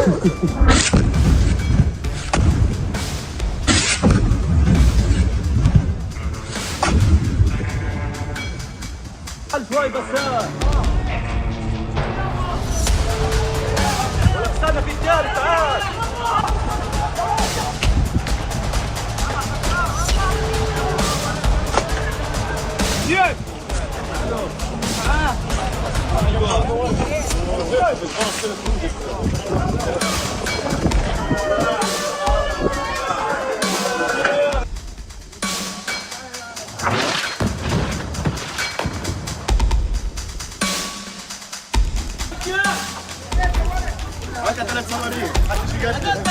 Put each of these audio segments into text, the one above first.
شوي بس استنى في الثالث تعال معك 3 صواريخ حتى شي قال 3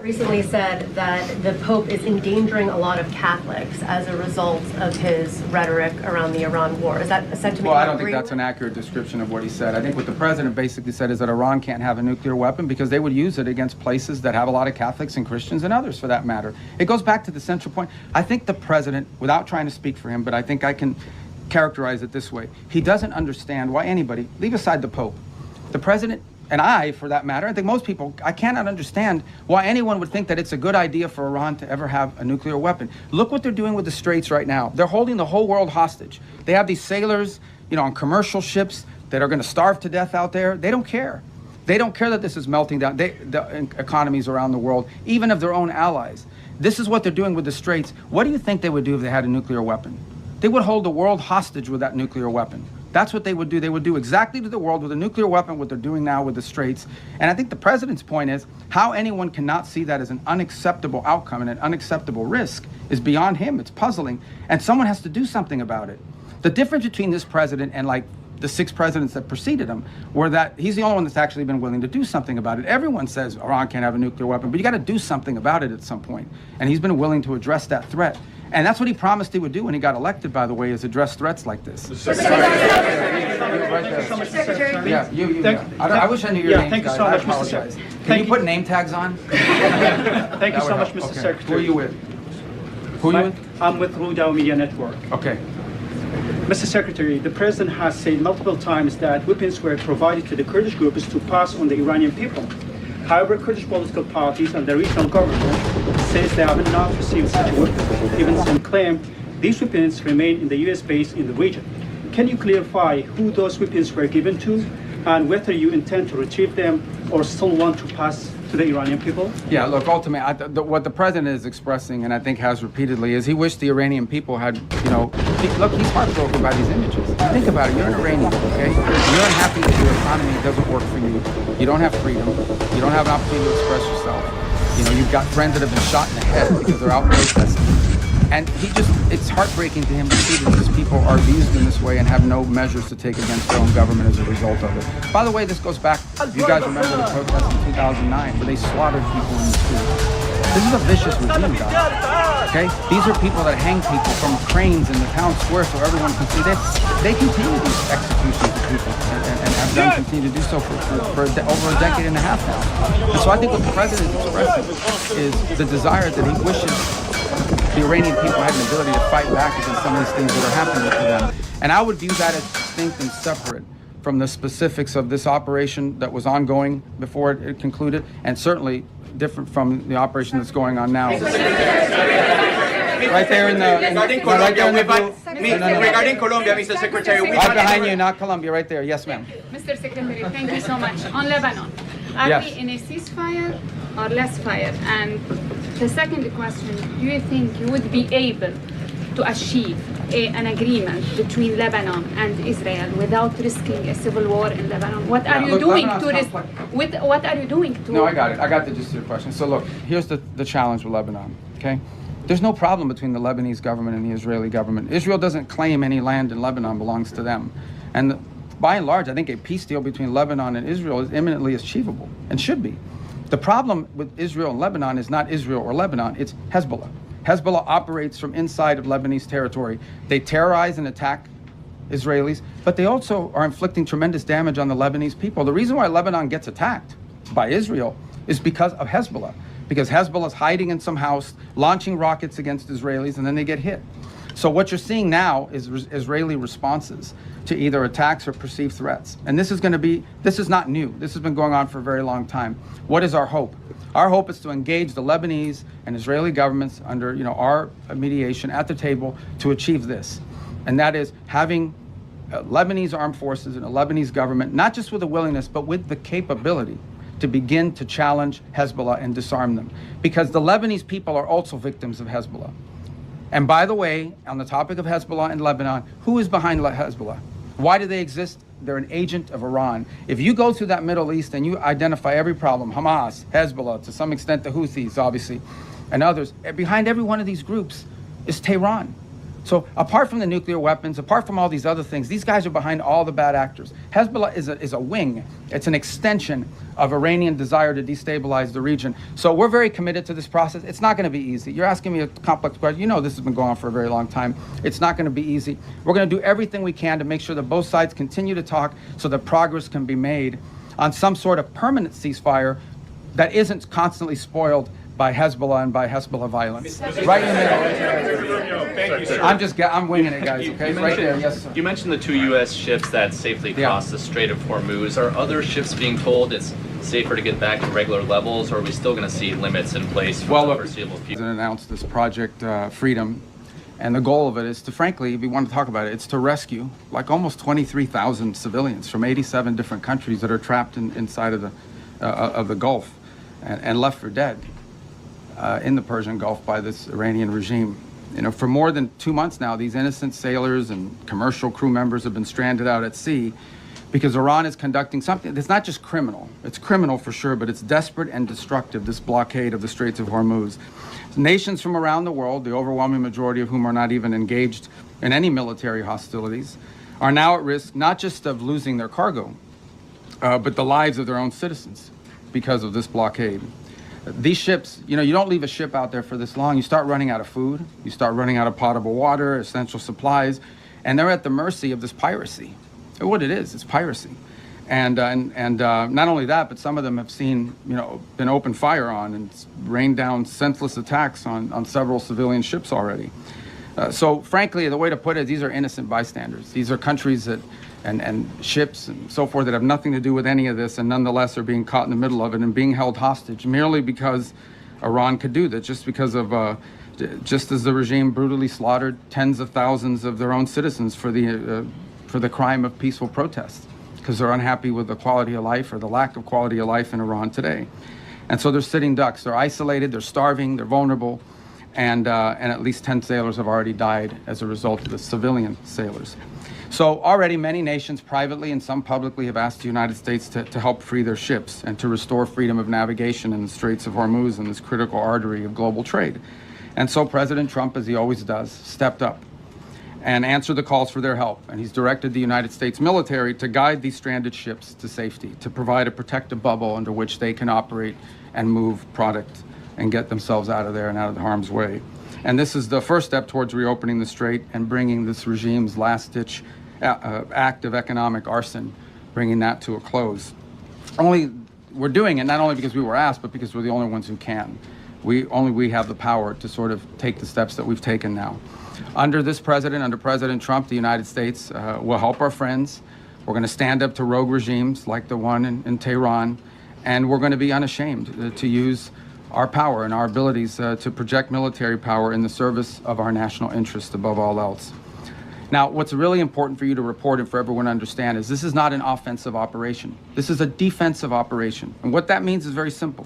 Recently said that the Pope is endangering a lot of Catholics as a result of his rhetoric around the Iran war. Is that a sentiment? Well, I don't think that's an accurate description of what he said. I think what the president basically said is that Iran can't have a nuclear weapon because they would use it against places that have a lot of Catholics and Christians and others for that matter. It goes back to the central point. I think the president, without trying to speak for him, but I think I can characterize it this way. He doesn't understand why anybody, leave aside the Pope, the president, and I, for that matter, I think most people, I cannot understand why anyone would think that it's a good idea for Iran to ever have a nuclear weapon. Look what they're doing with the Straits right now. They're holding the whole world hostage. They have these sailors, on commercial ships that are going to starve to death out there. They don't care. They don't care that this is melting down the economies around the world, even of their own allies. This is what they're doing with the Straits. What do you think they would do if they had a nuclear weapon? They would hold the world hostage with that nuclear weapon. That's what they would do. They would do exactly to the world with a nuclear weapon what they're doing now with the Straits. And I think the president's point is how anyone cannot see that as an unacceptable outcome and an unacceptable risk is beyond him. It's puzzling. And someone has to do something about it. The difference between this president and like the 6 presidents that preceded him were that he's the only one that's actually been willing to do something about it. Everyone says Iran can't have a nuclear weapon, but you got to do something about it at some point. And he's been willing to address that threat. And that's what he promised he would do when he got elected, by the way, is address threats like this. Yeah, you. I wish I knew your name. Thank you so much, Mr. Secretary. Can you put name tags on? Thank you so much, Mr. Secretary. Who are you with? Who are you with? I'm with Rudao Media Network. Okay. Mr. Secretary, the President has said multiple times that weapons were provided to the Kurdish groups to pass on the Iranian people. However, Kurdish political parties and the regional government says they have not received such a weapon. Even some claim these weapons remain in the U.S. base in the region. Can you clarify who those weapons were given to and whether you intend to retrieve them or still want to pass to the Iranian people? Yeah, look, ultimately, what the president is expressing, and I think has repeatedly, is he wished the Iranian people had, look, he's heartbroken by these images. Think about it. You're an Iranian, okay? You're unhappy that your economy doesn't work for you. You don't have freedom. You don't have an opportunity to express yourself. You've got friends that have been shot in the head because they're out protesting. And it's heartbreaking to him to see that these people are abused in this way and have no measures to take against their own government as a result of it. By the way, this goes back, you guys remember the protests in 2009 where they slaughtered people in the streets. This is a vicious regime, guys. Okay? These are people that hang people from cranes in the town square so everyone can see. They continue these executions of people and have done continue to do so for over a decade and a half now. And so I think what the president is expressing is the desire that he wishes the Iranian people had an ability to fight back against some of these things that are happening to them. And I would view that as distinct and separate from the specifics of this operation that was ongoing before it concluded, and certainly different from the operation that's going on now. Right there in the... Regarding Colombia, Mr. Secretary... Right behind you, not Colombia, right there. Yes, ma'am. Mr. Secretary, thank you so much. On Lebanon, are we in a ceasefire or less fire? And the second question, do you think you would be able to achieve an agreement between Lebanon and Israel without risking a civil war in Lebanon? What are you doing to risk? What are you doing to? No, I got it. I got the gist of your question. So look, here's the challenge with Lebanon. Okay, there's no problem between the Lebanese government and the Israeli government. Israel doesn't claim any land in Lebanon belongs to them, and by and large, I think a peace deal between Lebanon and Israel is imminently achievable and should be. The problem with Israel and Lebanon is not Israel or Lebanon, it's Hezbollah. Hezbollah operates from inside of Lebanese territory. They terrorize and attack Israelis, but they also are inflicting tremendous damage on the Lebanese people. The reason why Lebanon gets attacked by Israel is because of Hezbollah, because Hezbollah is hiding in some house, launching rockets against Israelis, and then they get hit. So what you're seeing now is Israeli responses to either attacks or perceived threats. And this is not new. This has been going on for a very long time. What is our hope? Our hope is to engage the Lebanese and Israeli governments under our mediation at the table to achieve this. And that is having Lebanese armed forces and a Lebanese government, not just with the willingness, but with the capability to begin to challenge Hezbollah and disarm them. Because the Lebanese people are also victims of Hezbollah. And by the way, on the topic of Hezbollah in Lebanon, who is behind Hezbollah? Why do they exist? They're an agent of Iran. If you go through that Middle East and you identify every problem, Hamas, Hezbollah, to some extent the Houthis, obviously, and others, behind every one of these groups is Tehran. So apart from the nuclear weapons, apart from all these other things, these guys are behind all the bad actors. Hezbollah is a wing. It's an extension of Iranian desire to destabilize the region. So we're very committed to this process. It's not going to be easy. You're asking me a complex question. You know this has been going on for a very long time. It's not going to be easy. We're going to do everything we can to make sure that both sides continue to talk so that progress can be made on some sort of permanent ceasefire that isn't constantly spoiled by Hezbollah and by Hezbollah violence. Right in the middle. Thank you, sir. I'm winging it, guys, okay? Right there, yes, sir. You mentioned the 2 U.S. ships that safely crossed the Strait of Hormuz. Are other ships being told it's safer to get back to regular levels, or are we still going to see limits in place for the foreseeable future? The announced this Project Freedom, and the goal of it is to, frankly, if you want to talk about it, it's to rescue like almost 23,000 civilians from 87 different countries that are trapped inside of the Gulf and left for dead. In the Persian Gulf by this Iranian regime. For more than 2 months now, these innocent sailors and commercial crew members have been stranded out at sea because Iran is conducting something that's not just criminal. It's criminal for sure, but it's desperate and destructive, this blockade of the Straits of Hormuz. Nations from around the world, the overwhelming majority of whom are not even engaged in any military hostilities, are now at risk not just of losing their cargo, but the lives of their own citizens because of this blockade. These ships, you don't leave a ship out there for this long. You start running out of food. You start running out of potable water, essential supplies, and they're at the mercy of this piracy. And what it is, it's piracy. And not only that, but some of them have been open fire on and rained down senseless attacks on several civilian ships already. So frankly, the way to put it, these are innocent bystanders. These are countries and ships and so forth that have nothing to do with any of this and nonetheless are being caught in the middle of it and being held hostage merely because Iran could do that, just as the regime brutally slaughtered tens of thousands of their own citizens for the crime of peaceful protest because they're unhappy with the quality of life or the lack of quality of life in Iran today. And so they're sitting ducks. They're isolated, they're starving, they're vulnerable, and at least 10 sailors have already died as a result of the civilian sailors. So already many nations privately and some publicly have asked the United States to help free their ships and to restore freedom of navigation in the Straits of Hormuz and this critical artery of global trade. And so President Trump, as he always does, stepped up and answered the calls for their help. And he's directed the United States military to guide these stranded ships to safety, to provide a protective bubble under which they can operate and move product and get themselves out of there and out of harm's way. And this is the first step towards reopening the strait and bringing this regime's last-ditch act of economic arson, bringing that to a close. We're doing it not only because we were asked, but because we're the only ones who can. We have the power to sort of take the steps that we've taken now. Under President Trump, the United States will help our friends. We're going to stand up to rogue regimes like the one in Tehran, and we're going to be unashamed to use our power and our abilities to project military power in the service of our national interest above all else. Now, what's really important for you to report and for everyone to understand is this is not an offensive operation. This is a defensive operation. And what that means is very simple.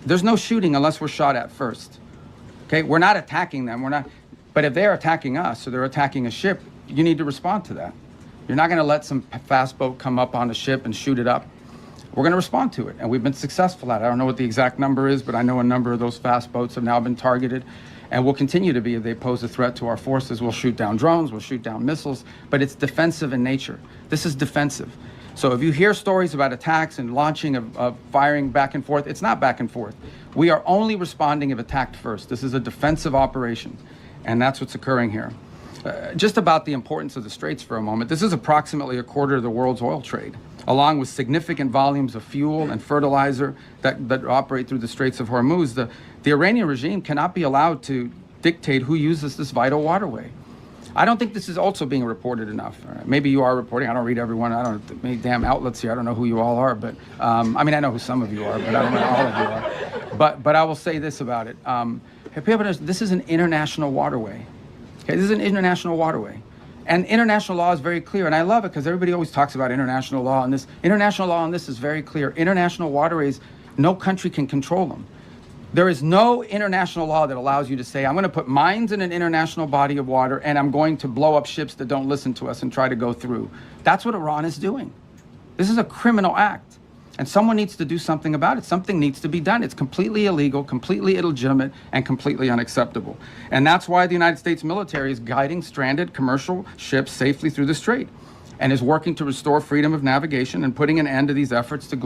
There's no shooting unless we're shot at first. Okay, we're not attacking them. But if they're attacking us or they're attacking a ship, you need to respond to that. You're not going to let some fast boat come up on a ship and shoot it up. We're going to respond to it, and we've been successful at it. I don't know what the exact number is, but I know a number of those fast boats have now been targeted, and will continue to be if they pose a threat to our forces. We'll shoot down drones, we'll shoot down missiles, but it's defensive in nature. This is defensive. So if you hear stories about attacks and launching of firing back and forth, it's not back and forth. We are only responding if attacked first. This is a defensive operation, and that's what's occurring here. Just about the importance of the Straits for a moment. This is approximately a quarter of the world's oil trade, along with significant volumes of fuel and fertilizer that operate through the Straits of Hormuz. The Iranian regime cannot be allowed to dictate who uses this vital waterway. I don't think this is also being reported enough. Maybe you are reporting. I don't read everyone. I don't many damn outlets here. I don't know who you all are, but I mean, I know who some of you are, but I don't know who all of you are. But I will say this about it. This is an international waterway. Okay, this is an international waterway. And international law is very clear, and I love it because everybody always talks about international law, and this international law on this is very clear. International waterways, no country can control them. There is no international law that allows you to say, I'm going to put mines in an international body of water and I'm going to blow up ships that don't listen to us and try to go through. That's what Iran is doing. This is a criminal act. And someone needs to do something about it. Something needs to be done. It's completely illegal, completely illegitimate, and completely unacceptable. And that's why the United States military is guiding stranded commercial ships safely through the strait and is working to restore freedom of navigation and putting an end to these efforts to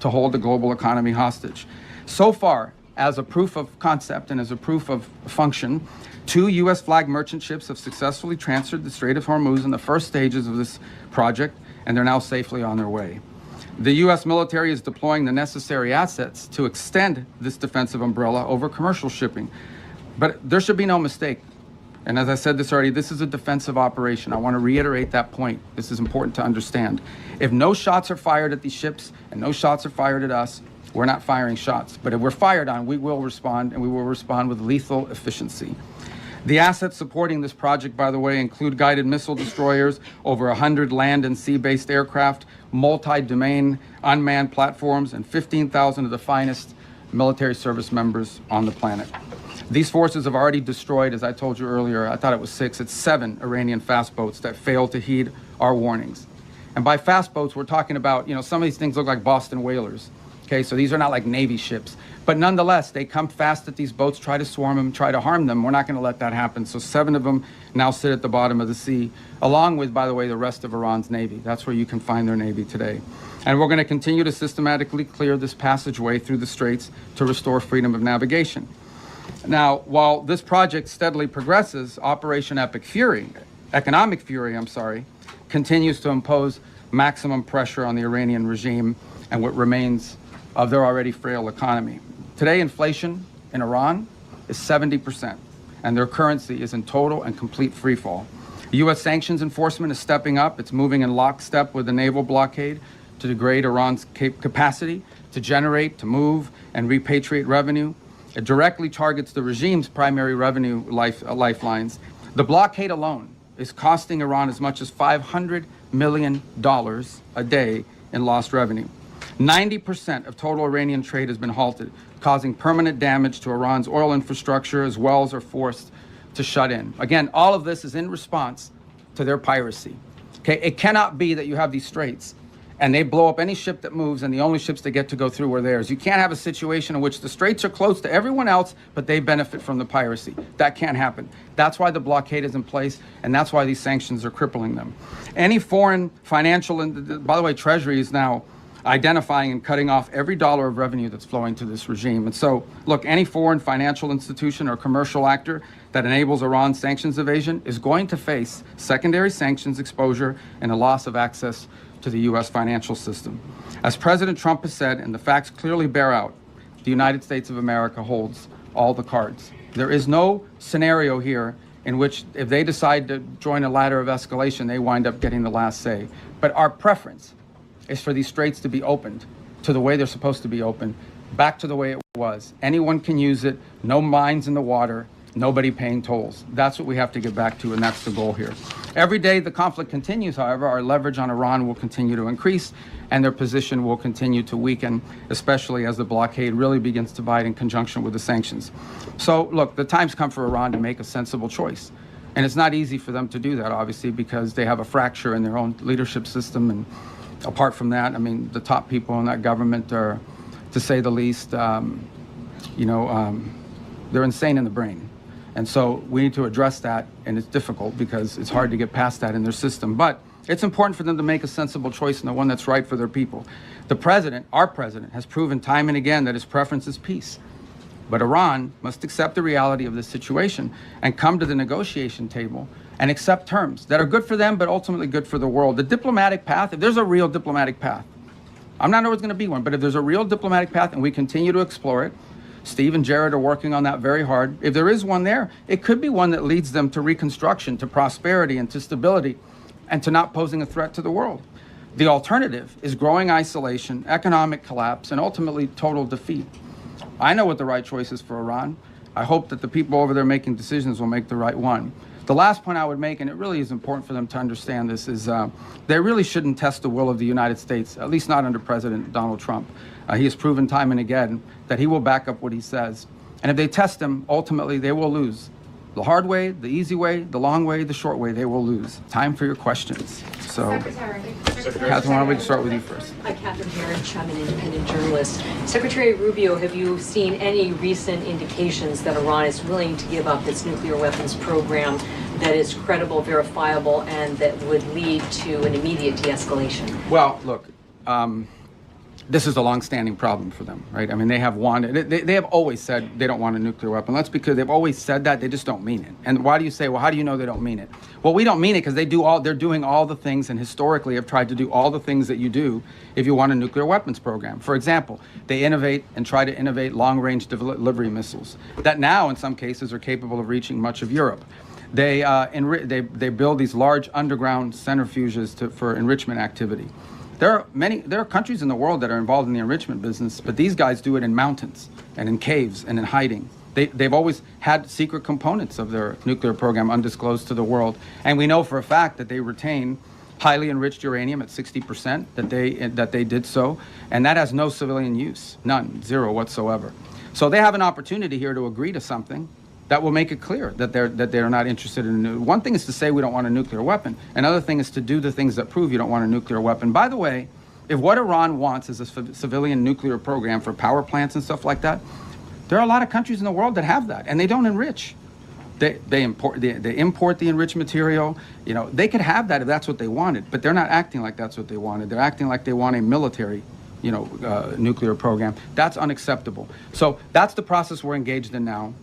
hold the global economy hostage. So far, as a proof of concept and as a proof of function, 2 U.S. flag merchant ships have successfully transferred the Strait of Hormuz in the first stages of this project, and they're now safely on their way. The U.S. military is deploying the necessary assets to extend this defensive umbrella over commercial shipping. But there should be no mistake. And as I said this already, this is a defensive operation. I want to reiterate that point. This is important to understand. If no shots are fired at these ships and no shots are fired at us, we're not firing shots. But if we're fired on, we will respond, and we will respond with lethal efficiency. The assets supporting this project, by the way, include guided missile destroyers, over 100 land and sea-based aircraft, multi-domain unmanned platforms, and 15,000 of the finest military service members on the planet. These forces have already destroyed, as I told you earlier, I thought it was 6, it's 7 Iranian fast boats that failed to heed our warnings. And by fast boats, we're talking about, some of these things look like Boston whalers. Okay, so these are not like Navy ships. But nonetheless, they come fast at these boats, try to swarm them, try to harm them. We're not going to let that happen. So 7 of them now sit at the bottom of the sea, along with, by the way, the rest of Iran's Navy. That's where you can find their Navy today. And we're going to continue to systematically clear this passageway through the straits to restore freedom of navigation. Now, while this project steadily progresses, Operation Economic Fury, continues to impose maximum pressure on the Iranian regime and what remains of their already frail economy. Today, inflation in Iran is 70%, and their currency is in total and complete freefall. U.S. sanctions enforcement is stepping up. It's moving in lockstep with the naval blockade to degrade Iran's capacity to generate, to move, and repatriate revenue. It directly targets the regime's primary revenue lifelines. The blockade alone is costing Iran as much as $500 million a day in lost revenue. 90% of total Iranian trade has been halted, causing permanent damage to Iran's oil infrastructure as wells are forced to shut in. Again, all of this is in response to their piracy. Okay, it cannot be that you have these straits and they blow up any ship that moves and the only ships that get to go through are theirs. You can't have a situation in which the straits are closed to everyone else, but they benefit from the piracy. That can't happen. That's why the blockade is in place, and that's why these sanctions are crippling them. Any foreign financial, and by the way, Treasury is now identifying and cutting off every dollar of revenue that's flowing to this regime. And so, look, any foreign financial institution or commercial actor that enables Iran's sanctions evasion is going to face secondary sanctions exposure and a loss of access to the U.S. financial system. As President Trump has said, and the facts clearly bear out, the United States of America holds all the cards. There is no scenario here in which if they decide to join a ladder of escalation, they wind up getting the last say. But our preference is for these straits to be opened to the way they're supposed to be opened, back to the way it was. Anyone can use it, no mines in the water, nobody paying tolls. That's what we have to get back to, and that's the goal here. Every day the conflict continues, however, our leverage on Iran will continue to increase, and their position will continue to weaken, especially as the blockade really begins to bite in conjunction with the sanctions. So, look, the time's come for Iran to make a sensible choice. And it's not easy for them to do that, obviously, because they have a fracture in their own leadership system. And apart from that, I mean, the top people in that government are, to say the least, they're insane in the brain. And so we need to address that, and it's difficult because it's hard to get past that in their system. But It's important for them to make a sensible choice and the one that's right for their people. The president, our president, has proven time and again that his preference is peace. But Iran must accept the reality of this situation and come to the negotiation table and accept terms that are good for them, but ultimately good for the world. The diplomatic path, if there's a real diplomatic path, I'm not always going to be one, but if there's a real diplomatic path and we continue to explore it, Steve and Jared are working on that very hard. If there is one there, it could be one that leads them to reconstruction, to prosperity, and to stability, and to not posing a threat to the world. The alternative is growing isolation, economic collapse, and ultimately total defeat. I know what the right choice is for Iran. I hope that the people over there making decisions will make the right one. The last point I would make, and it really is important for them to understand this, is they really shouldn't test the will of the United States, at least not under President Donald Trump. He has proven time and again that he will back up what he says. And if they test him, ultimately they will lose. The hard way, the easy way, the long way, the short way, they will lose. Time for your questions. So, Catherine, why don't we start with you first? Hi, Catherine Harris. I'm an independent journalist. Secretary Rubio, have you seen any recent indications that Iran is willing to give up its nuclear weapons program that is credible, verifiable, and that would lead to an immediate de-escalation? Well, look, this is a long-standing problem for them, right? I mean, they have wanted, they have always said they don't want a nuclear weapon. That's because they've always said that, they just don't mean it. And why do you say, well, how do you know they don't mean it? Well, we don't mean it because they're doing all the things, and historically have tried to do all the things that you do if you want a nuclear weapons program. For example, they innovate and try to innovate long-range delivery missiles that now, in some cases, are capable of reaching much of Europe. They build these large underground centrifuges for enrichment activity. There are countries in the world that are involved in the enrichment business, but these guys do it in mountains and in caves and in hiding. They've always had secret components of their nuclear program undisclosed to the world. And we know for a fact that they retain highly enriched uranium at 60%, that they did so. And that has no civilian use, none, zero whatsoever. So they have an opportunity here to agree to something that will make it clear that they're not interested in a one thing is to say we don't want a nuclear weapon. Another thing is to do the things that prove you don't want a nuclear weapon. By the way, if what Iran wants is a civilian nuclear program for power plants and stuff like that, there are a lot of countries in the world that have that, and they don't enrich. They import the enriched material. You know, they could have that if that's what they wanted, but they're not acting like that's what they wanted. They're acting like they want a military, nuclear program. That's unacceptable. So that's the process we're engaged in now.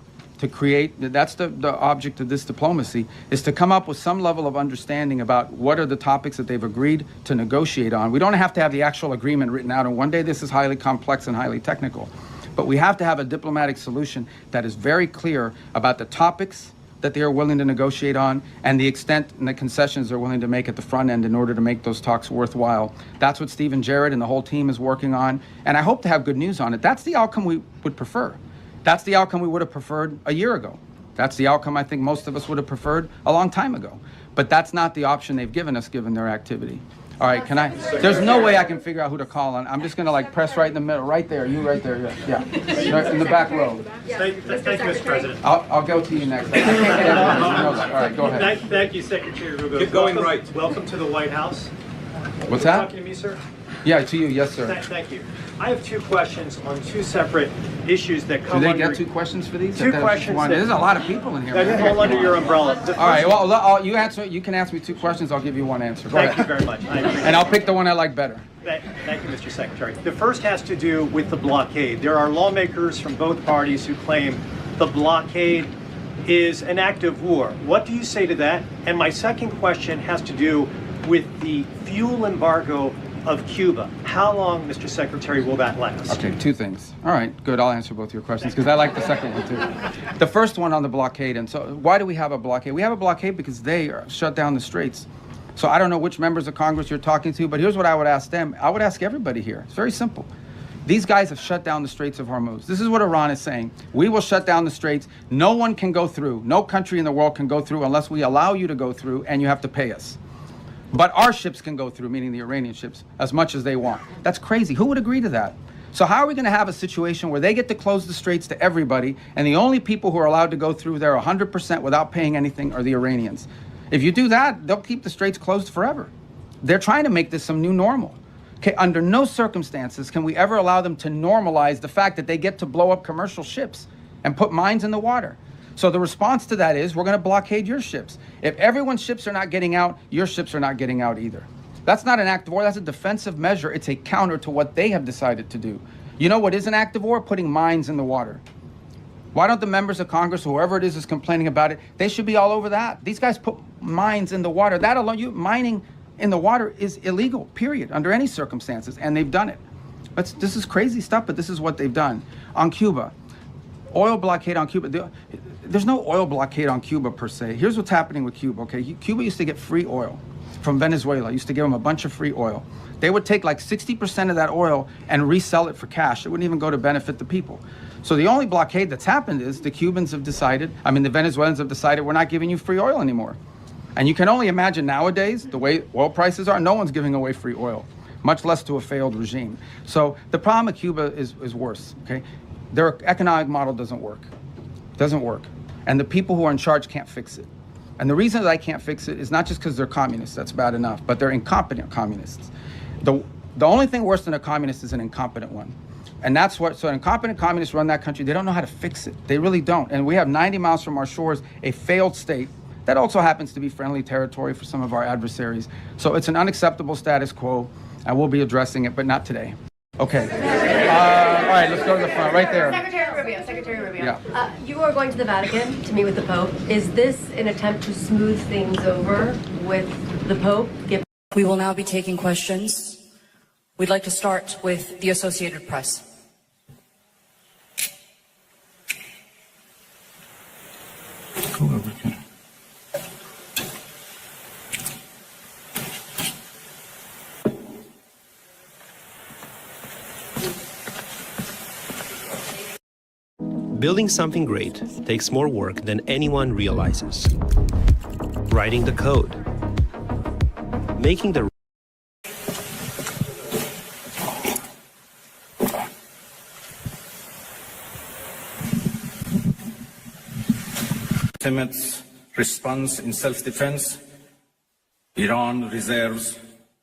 To create, that's the object of this diplomacy, is to come up with some level of understanding about what are the topics that they've agreed to negotiate on. We don't have to have the actual agreement written out, and one day this is highly complex and highly technical. But we have to have a diplomatic solution that is very clear about the topics that they are willing to negotiate on and the extent and the concessions they're willing to make at the front end in order to make those talks worthwhile. That's what Steve and Jared and the whole team is working on, and I hope to have good news on it. That's the outcome we would prefer. That's the outcome we would have preferred a year ago. That's the outcome I think most of us would have preferred a long time ago. But that's not the option they've given us given their activity. All right, there's no way I can figure out who to call on. I'm just going to press right in the middle, right there, you right there, yeah. Right in the back row. Thank you, Mr. President. I'll go to you next. I can't get everyone. All right, go ahead. Thank you, Secretary Rubio. Keep going right. Welcome to the White House. What's that? Talking to me, sir? Yeah, to you, yes, sir. Thank you. I have two questions on two separate issues that come Do they under... get two questions for these? Two questions. There's a lot of people in here. That fall under your umbrella. All right, well, you answer. You can ask me two questions. I'll give you one answer. Go Thank ahead. you very much. I appreciate And I'll pick the one I like better. Thank you, Mr. Secretary. The first has to do with the blockade. There are lawmakers from both parties who claim the blockade is an act of war. What do you say to that? And my second question has to do with the fuel embargo of Cuba. How long, Mr. Secretary, will that last? Okay, two things. All right, good. I'll answer both your questions because I like the second one too. The first one on the blockade. And so why do we have a blockade? We have a blockade because they shut down the straits. So I don't know which members of Congress you're talking to, but here's what I would ask them. I would ask everybody here. It's very simple. These guys have shut down the Straits of Hormuz. This is what Iran is saying. We will shut down the straits. No one can go through. No country in the world can go through unless we allow you to go through, and you have to pay us. But our ships can go through, meaning the Iranian ships, as much as they want. That's crazy. Who would agree to that? So how are we going to have a situation where they get to close the straits to everybody, and the only people who are allowed to go through there 100% without paying anything are the Iranians? If you do that, they'll keep the straits closed forever. They're trying to make this some new normal. Okay, under no circumstances can we ever allow them to normalize the fact that they get to blow up commercial ships and put mines in the water. So the response to that is we're going to blockade your ships. If everyone's ships are not getting out, your ships are not getting out either. That's not an act of war. That's a defensive measure. It's a counter to what they have decided to do. You know what is an act of war? Putting mines in the water. Why don't the members of Congress, whoever it is complaining about it, they should be all over that. These guys put mines in the water. That alone, mining in the water is illegal, period, under any circumstances, and they've done it. This is crazy stuff, but this is what they've done. On Cuba, oil blockade on Cuba. There's no oil blockade on Cuba per se. Here's what's happening with Cuba, okay? Cuba used to get free oil from Venezuela. Used to give them a bunch of free oil. They would take like 60% of that oil and resell it for cash. It wouldn't even go to benefit the people. So the only blockade that's happened is the Cubans have decided, the Venezuelans have decided we're not giving you free oil anymore. And you can only imagine nowadays, the way oil prices are, no one's giving away free oil, much less to a failed regime. So the problem with Cuba is worse, okay? Their economic model doesn't work. Doesn't work. And the people who are in charge can't fix it. And the reason that I can't fix it is not just because they're communists, that's bad enough, but they're incompetent communists. The only thing worse than a communist is an incompetent one. And that's what, so incompetent communists run that country. They don't know how to fix it. They really don't. And we have 90 miles from our shores, a failed state that also happens to be friendly territory for some of our adversaries. So it's an unacceptable status quo, and we'll be addressing it, but not today. Okay. All right, let's go to the front, right there. Secretary Rubio. Yeah. You are going to the Vatican to meet with the Pope. Is this an attempt to smooth things over with the Pope? We will now be taking questions. We'd like to start with the Associated Press. Building something great takes more work than anyone realizes. Writing the code, making the ultimate response in self-defense, Iran reserves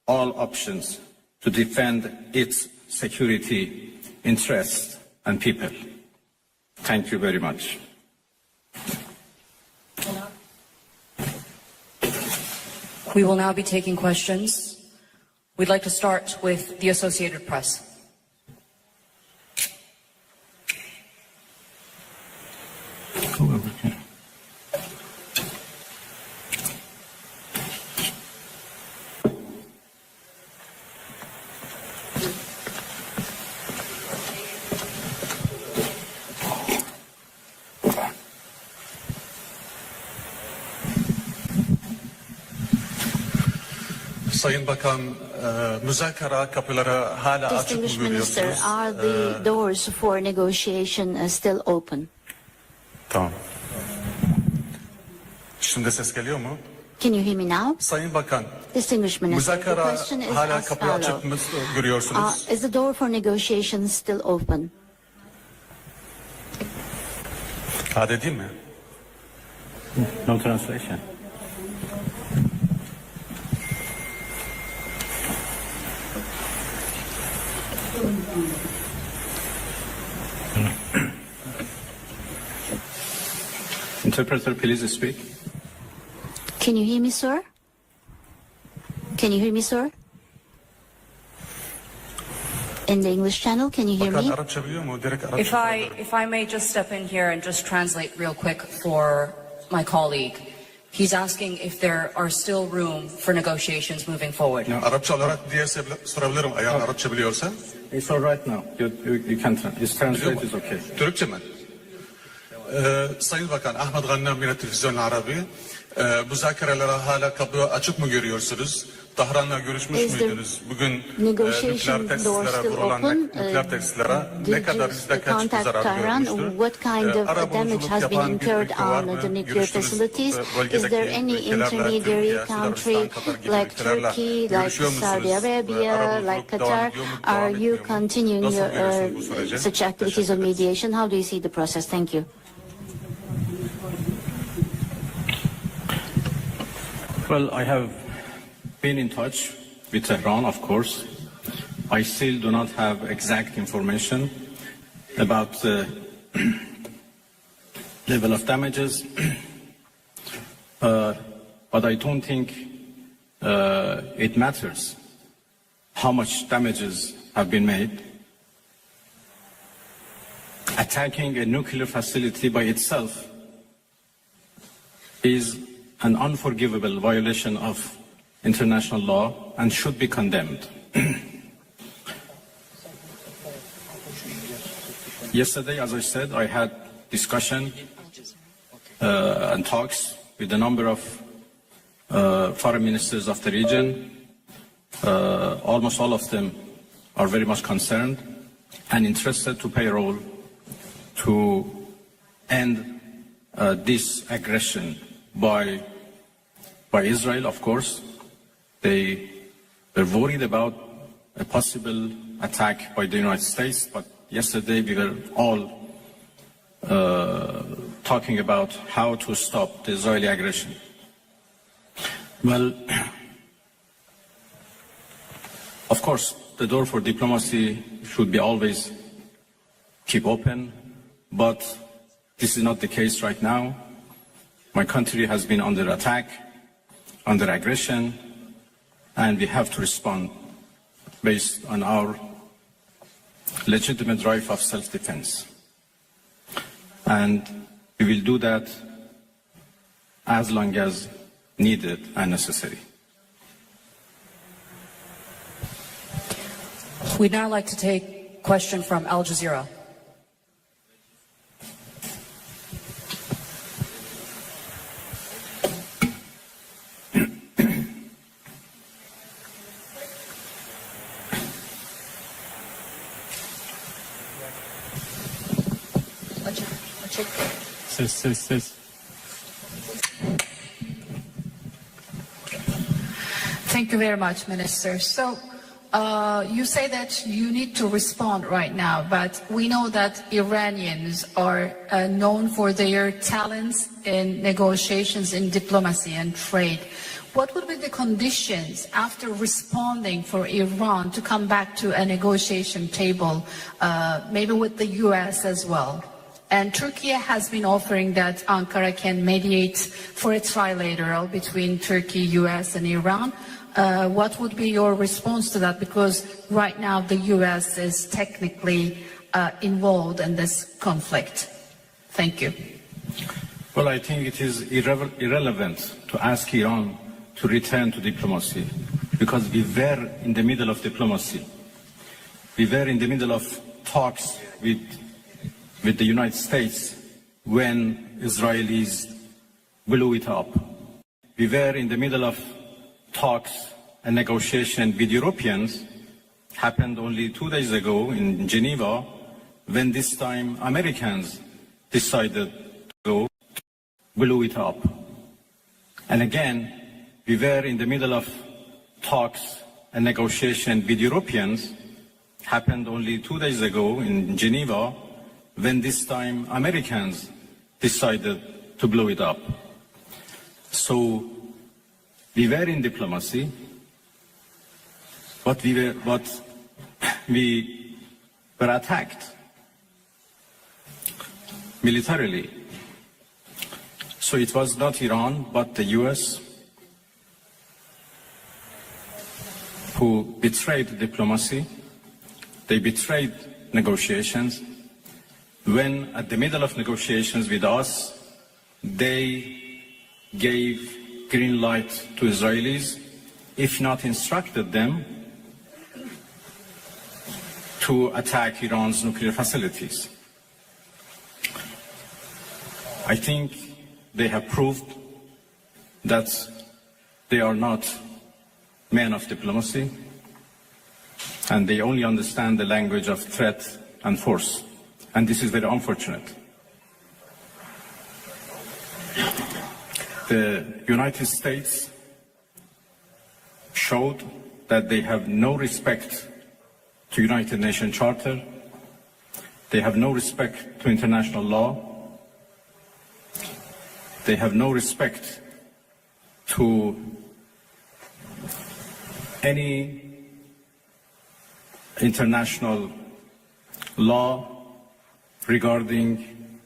all options to defend its security, interests, and people. Thank you very much. We will now be taking questions. We'd like to start with the Associated Press. Sayın Bakan, müzakere kapıları hala açık mı Distinguished Minister, görüyorsunuz? are the doors for negotiation still open? Tamam. Şimdi ses geliyor mu? Can you hear me now? Sayın Bakan, Distinguished Minister, the müzakere question is hala as kapıyı açık follows. mı görüyorsunuz? Is the door for negotiation still open? Hadi değil mi? No translation. Interpreter, please speak. Can you hear me, sir? Can you hear me, sir? In the English channel, can you hear Bakan me? Arapça biliyor mu? Direkt Arapça. If I may just step in here and just translate real quick for my colleague. He's asking if there are still room for negotiations moving forward. Arapça olarak diye sorabilirim eğer Arapça biliyorsa. It's all right now. You can translate. It's okay. Türkçe mi? Sayın Bakan, Ahmet Gannam yine Televizyon Arabi. Müzakerelere hala kapı açık mı görüyorsunuz? Tahran'la görüşmüş müydünüz? Bugün nükleer tesislere vurulan nükleer tesislere ne kadar yüzde kaç zarar görmüştür? What kind of damage has been incurred on the nuclear facilities? Is there any intermediary country like Turkey, like Saudi Arabia, like Qatar? Are you continuing your such activities of mediation? How do you see the process? Thank you. Well, I have been in touch with Tehran, of course. I still do not have exact information about level of damages, but I don't think it matters how much damages have been made. Attacking a nuclear facility by itself is an unforgivable violation of international law and should be condemned. Yesterday, as I said, I had discussion and talks with a number of foreign ministers of the region. Almost all of them are very much concerned and interested to play a role to end this aggression by Israel, of course. They were worried about a possible attack by the United States, but yesterday we were all talking about how to stop the Israeli aggression. Well, of course, the door for diplomacy should be always keep open, but this is not the case right now. My country has been under attack, under aggression, and we have to respond based on our legitimate right of self-defense. And we will do that as long as needed and necessary. We'd now like to take a question from Al Jazeera. Thank you very much, Minister. So you say that you need to respond right now, but we know that Iranians are known for their talents in negotiations, in diplomacy and trade. What would be the conditions after responding for Iran to come back to a negotiation table, maybe with the US as well? And Turkey has been offering that Ankara can mediate for a trilateral between Turkey, US and Iran. What would be your response to that? Because right now the US is technically involved in this conflict. Thank you. Well, I think it is irrelevant to ask Iran to return to diplomacy, because we were in the middle of diplomacy. We were in the middle of talks with the United States when Israelis blew it up. We were in the middle of talks and negotiation with Europeans, happened only 2 days ago in Geneva, when this time Americans decided to go, blew it up. And again, we were in the middle of talks and negotiation with Europeans, happened only 2 days ago in Geneva, when this time Americans decided to blow it up. So we were in diplomacy, but we were attacked militarily. So it was not Iran, but the US who betrayed diplomacy. They betrayed negotiations. When at the middle of negotiations with us, they gave green light to Israelis, if not instructed them to attack Iran's nuclear facilities. I think they have proved that they are not men of diplomacy, and they only understand the language of threat and force. And this is very unfortunate. The United States showed that they have no respect to United Nations Charter. They have no respect to international law. They have no respect to any international law regarding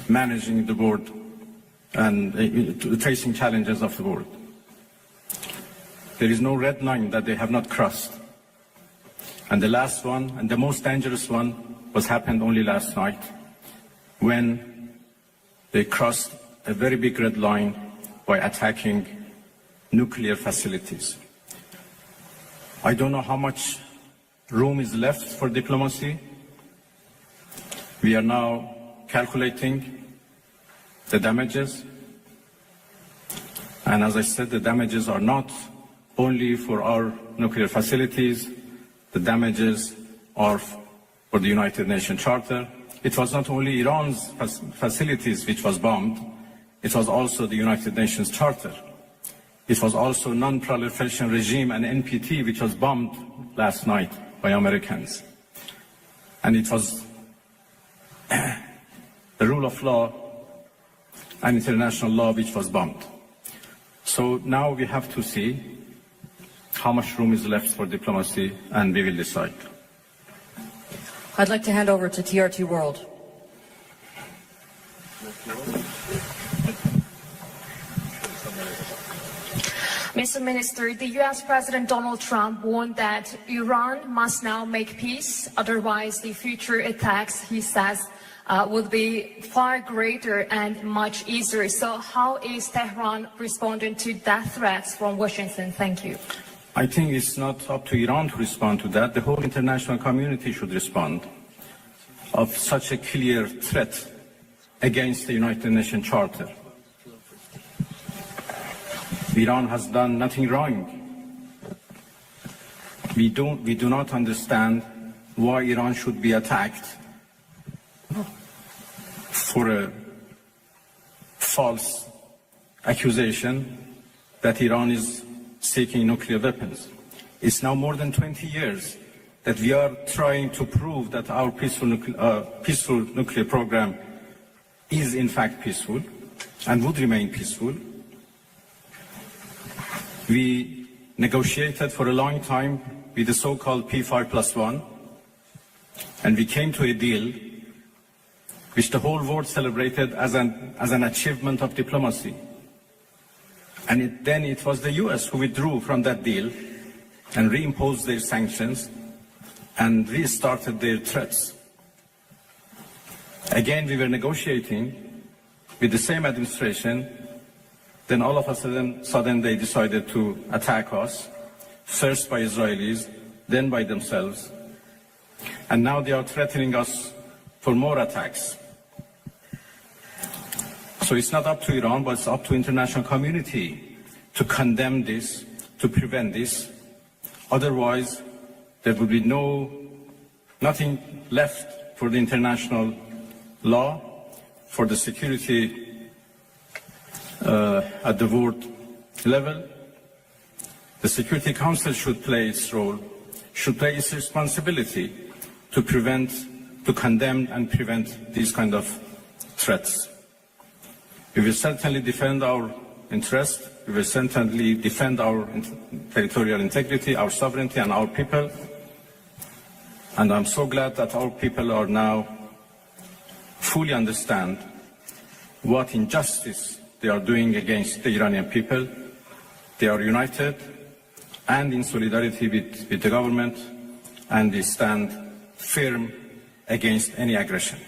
managing the world and facing challenges of the world. There is no red line that they have not crossed. And the last one, and the most dangerous one, happened only last night, when they crossed a very big red line by attacking nuclear facilities. I don't know how much room is left for diplomacy. We are now calculating the damages. And as I said, the damages are not only for our nuclear facilities, the damages are for the United Nations Charter. It was not only Iran's facilities which was bombed, it was also the United Nations Charter. It was also non-proliferation regime and NPT which was bombed last night by Americans. And it was the rule of law and international law which was bombed. So now we have to see how much room is left for diplomacy, and we will decide. I'd like to hand over to TRT World. Mr. Minister, the U.S. President Donald Trump warned that Iran must now make peace, otherwise the future attacks, he says, would be far greater and much easier. So how is Tehran responding to that threats from Washington? Thank you. I think it's not up to Iran to respond to that. The whole international community should respond of such a clear threat against the United Nations Charter. Iran has done nothing wrong. We do not understand why Iran should be attacked for a false accusation that Iran is seeking nuclear weapons. It's now more than 20 years that we are trying to prove that our peaceful nuclear program is in fact peaceful and would remain peaceful. We negotiated for a long time with the so-called P5+1, and we came to a deal which the whole world celebrated as an achievement of diplomacy. And then it was the US who withdrew from that deal and reimposed their sanctions and restarted their threats. Again, we were negotiating with the same administration. Then all of a sudden they decided to attack us, first by Israelis, then by themselves. And now they are threatening us for more attacks. So it's not up to Iran, but it's up to international community to condemn this, to prevent this. Otherwise, there will be nothing left for the international law, for the security at the world level. The Security Council should play its role, should play its responsibility to condemn and prevent these kind of threats. We will certainly defend our interest. We will certainly defend our territorial integrity, our sovereignty, and our people. And I'm so glad that our people are now fully understand what injustice they are doing against the Iranian people. They are united and in solidarity with the government, and they stand firm against any aggression.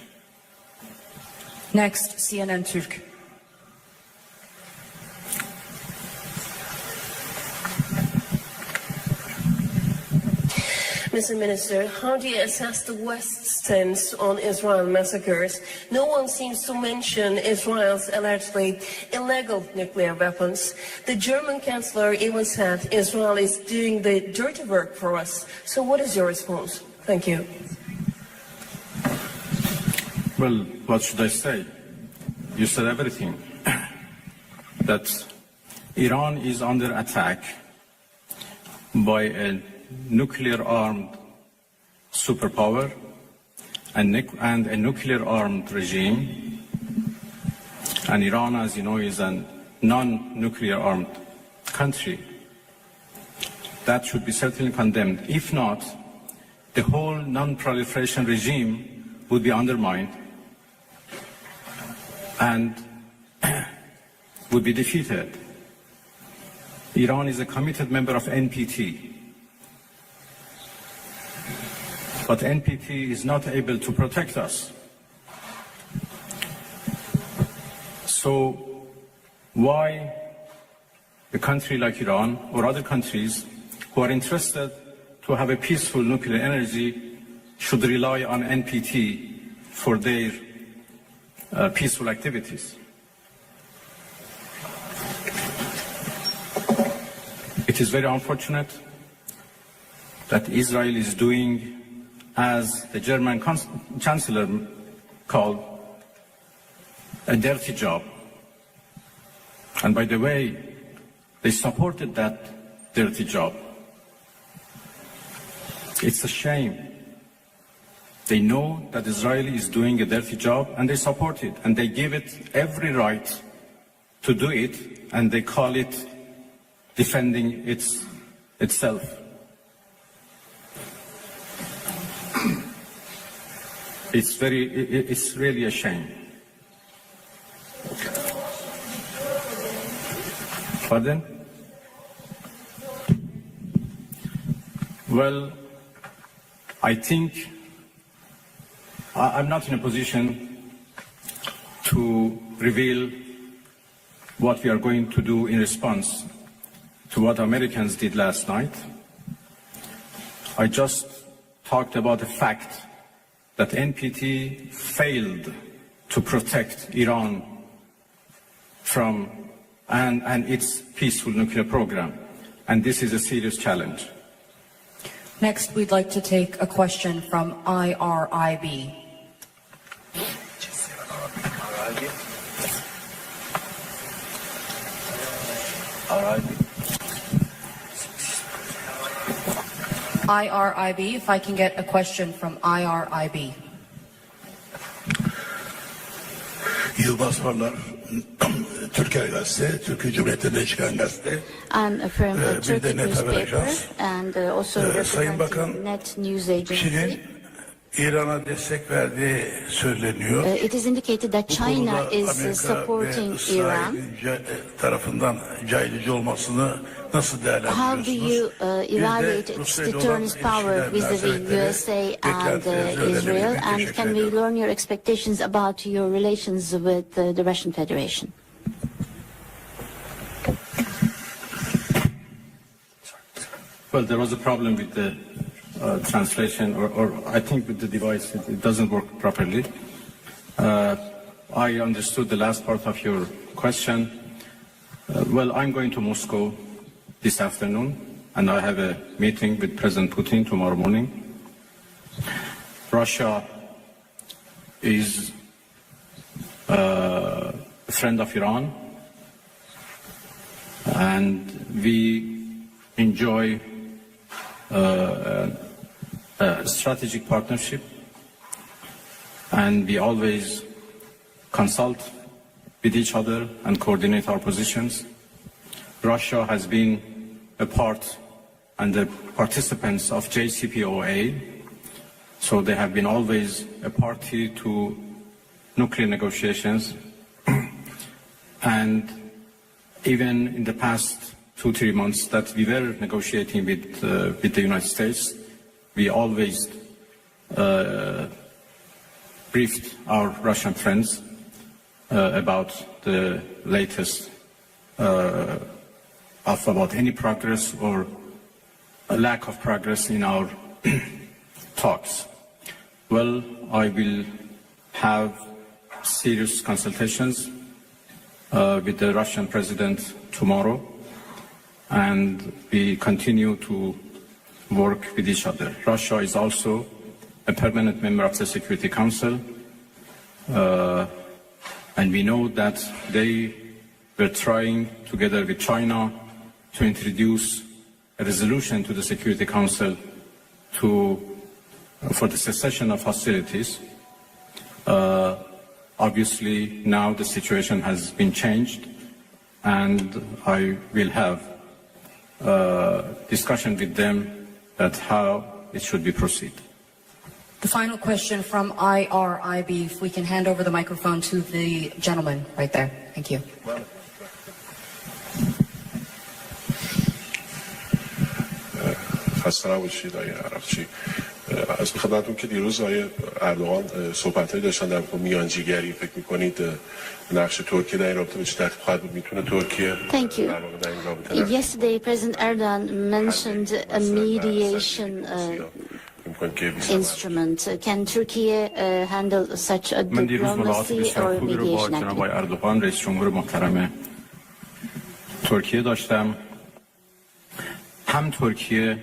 Next, CNN Türk. Mr. Minister, how do you assess the West's stance on Israel massacres? No one seems to mention Israel's allegedly illegal nuclear weapons. The German Chancellor even said Israel is doing the dirty work for us. So what is your response? Thank you. Well, what should I say? You said everything. That Iran is under attack by a nuclear-armed superpower and a nuclear-armed regime. And Iran, as you know, is a non-nuclear-armed country. That should be certainly condemned. If not, the whole non-proliferation regime would be undermined and would be defeated. Iran is a committed member of NPT. But NPT is not able to protect us. So why a country like Iran or other countries who are interested to have a peaceful nuclear energy should rely on NPT for their peaceful activities? It is very unfortunate that Israel is doing, as the German Chancellor called, a dirty job. And by the way, they supported that dirty job. It's a shame. They know that Israel is doing a dirty job and they support it and they give it every right to do it and they call it defending itself. It's really a shame. Pardon? Well, I think I'm not in a position to reveal what we are going to do in response to what Americans did last night. I just talked about the fact that NPT failed to protect Iran from and its peaceful nuclear program. And this is a serious challenge. Next, we'd like to take a question from IRIB. IRIB, if I can get a question from IRIB. Yılmaz Varlar, Türkiye Gazetesi, Türkiye Cumhuriyeti'nde çıkan gazete. I'm from a Turkish newspaper and also Sayın Bakan, Net News Agency. Çin'in İran'a destek verdiği söyleniyor. It is indicated that China is supporting Iran. Tarafından caydırıcı olmasını nasıl değerlendiriyorsunuz? How do you evaluate its deterrence power vis-a-vis USA and Israel? And can we learn your expectations about your relations with the Russian Federation? Well, there was a problem with the translation, or I think with the device, it doesn't work properly. I understood the last part of your question. Well, I'm going to Moscow this afternoon, and I have a meeting with President Putin tomorrow morning. Russia is a friend of Iran, and we enjoy a strategic partnership, and we always consult with each other and coordinate our positions. Russia has been a part and the participants of JCPOA, so they have been always a party to nuclear negotiations. And even in the past 2-3 months that we were negotiating with the United States, we always briefed our Russian friends about the latest about any progress or a lack of progress in our talks. Well, I will have serious consultations with the Russian president tomorrow, and we continue to work with each other. Russia is also a permanent member of the Security Council, and we know that they were trying, together with China, to introduce a resolution to the Security Council for the cessation of hostilities. Obviously, now the situation has been changed, and I will have discussion with them at how it should be proceeded. The final question from IRIB, if we can hand over the microphone to the gentleman right there. Thank you. خسته نباشید آقای عرفچی. از خدمتتون که دیروز آقای اردوغان صحبت‌هایی داشتن در مورد میانجیگری، فکر می‌کنید نقش ترکیه در این رابطه به چه ترتیب خواهد بود؟ میتونه ترکیه Thank you. Yesterday, President Erdogan mentioned a mediation instrument. Can Turkey handle such a من دیروز ملاقات diplomacy بسیار or خوبی رو با mediation جناب آقای activity? اردوغان رئیس جمهور محترم ترکیه داشتم. هم ترکیه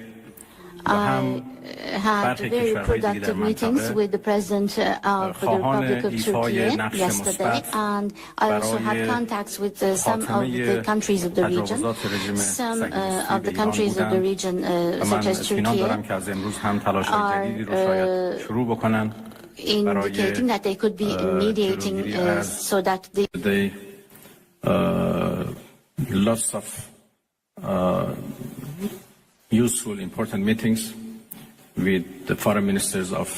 و هم had very productive meetings with the President of the Republic of Turkey yesterday, and I also had contacts with some of the countries of the region. Some of the countries of the region, such as Turkey, are indicating that they could be mediating so that the lots of useful, important meetings with the foreign ministers of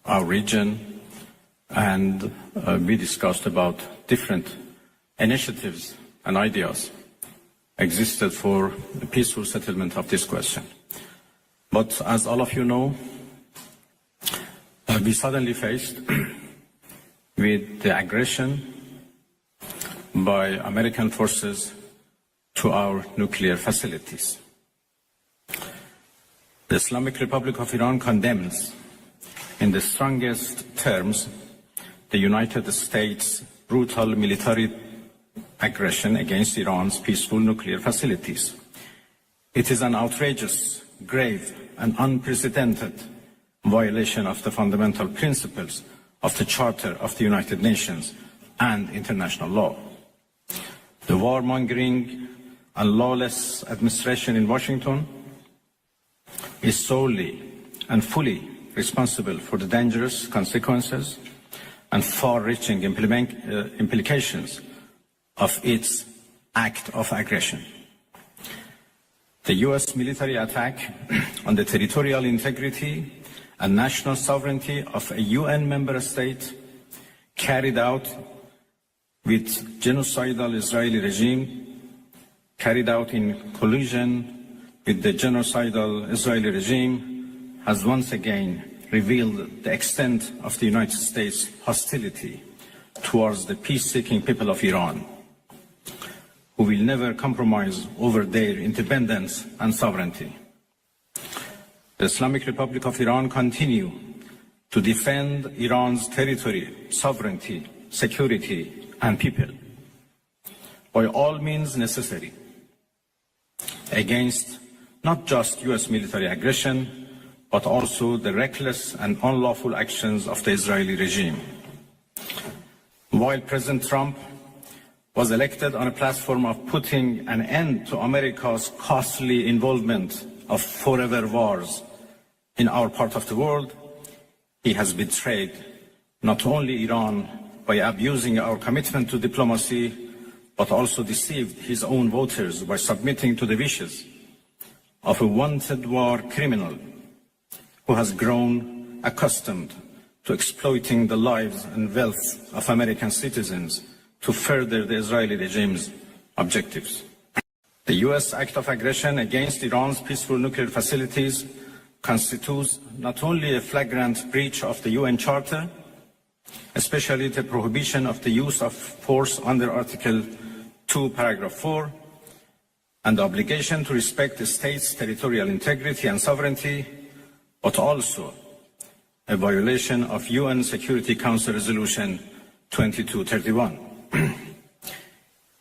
our region, and we discussed about different initiatives and ideas existed for the peaceful settlement of this question. But as all of you know, we suddenly faced with the aggression by American forces to our nuclear facilities. The Islamic Republic of Iran condemns in the strongest terms the United States' brutal military aggression against Iran's peaceful nuclear facilities. It is an outrageous, grave, and unprecedented violation of the fundamental principles of the Charter of the United Nations and international law. The warmongering and lawless administration in Washington is solely and fully responsible for the dangerous consequences and far-reaching implications of its act of aggression. The U.S. military attack on the territorial integrity and national sovereignty of a UN member state carried out with genocidal Israeli regime, carried out in collusion with the genocidal Israeli regime, has once again revealed the extent of the United States' hostility towards the peace-seeking people of Iran, who will never compromise over their independence and sovereignty. The Islamic Republic of Iran continue to defend Iran's territory, sovereignty, security, and people by all means necessary against not just U.S. military aggression, but also the reckless and unlawful actions of the Israeli regime. While President Trump was elected on a platform of putting an end to America's costly involvement of forever wars in our part of the world, he has betrayed not only Iran by abusing our commitment to diplomacy, but also deceived his own voters by submitting to the wishes of a wanted war criminal who has grown accustomed to exploiting the lives and wealth of American citizens to further the Israeli regime's objectives. The U.S. act of aggression against Iran's peaceful nuclear facilities constitutes not only a flagrant breach of the UN Charter, especially the prohibition of the use of force under Article 2, Paragraph 4, and the obligation to respect the state's territorial integrity and sovereignty, but also a violation of UN Security Council Resolution 2231.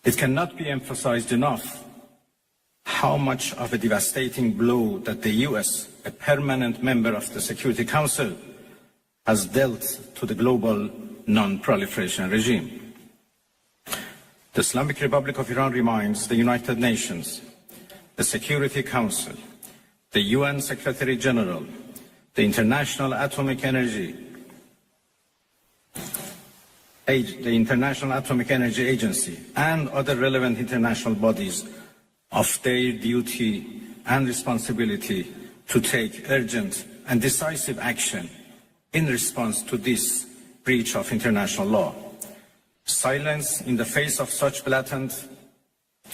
It cannot be emphasized enough how much of a devastating blow that the US, a permanent member of the Security Council, has dealt to the global non-proliferation regime. The Islamic Republic of Iran reminds the United Nations, the Security Council, the UN Secretary General, the International Atomic Energy Agency, and other relevant international bodies of their duty and responsibility to take urgent and decisive action in response to this breach of international law. Silence in the face of such blatant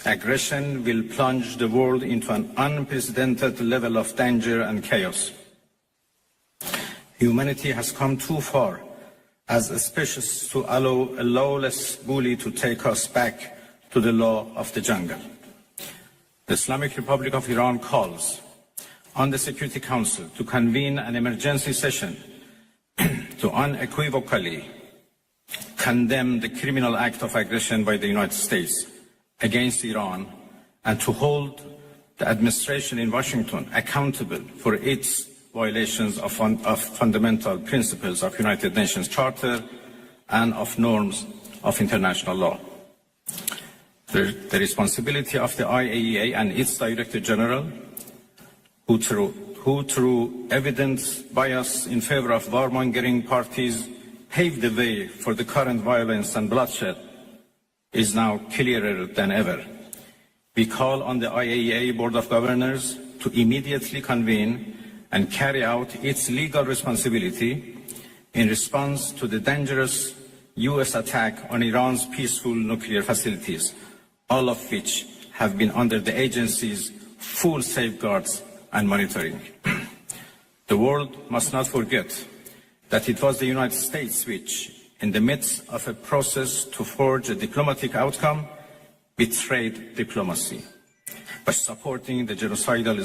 aggression will plunge the world into an unprecedented level of danger and chaos. Humanity has come too far as a species to allow a lawless bully to take us back to the law of the jungle. The Islamic Republic of Iran calls on the Security Council to convene an emergency session to unequivocally condemn the criminal act of aggression by the United States against Iran and to hold the administration in Washington accountable for its violations of fundamental principles of United Nations Charter and of norms of international law. The responsibility of the IAEA and its Director General, who through evidence bias in favor of warmongering parties paved the way for the current violence and bloodshed, is now clearer than ever. We call on the IAEA Board of Governors to immediately convene and carry out its legal responsibility in response to the dangerous US attack on Iran's peaceful nuclear facilities, all of which have been under the agency's full safeguards and monitoring. The world must not forget that it was the United States which, in the midst of a process to forge a diplomatic outcome, betrayed diplomacy by supporting the genocidal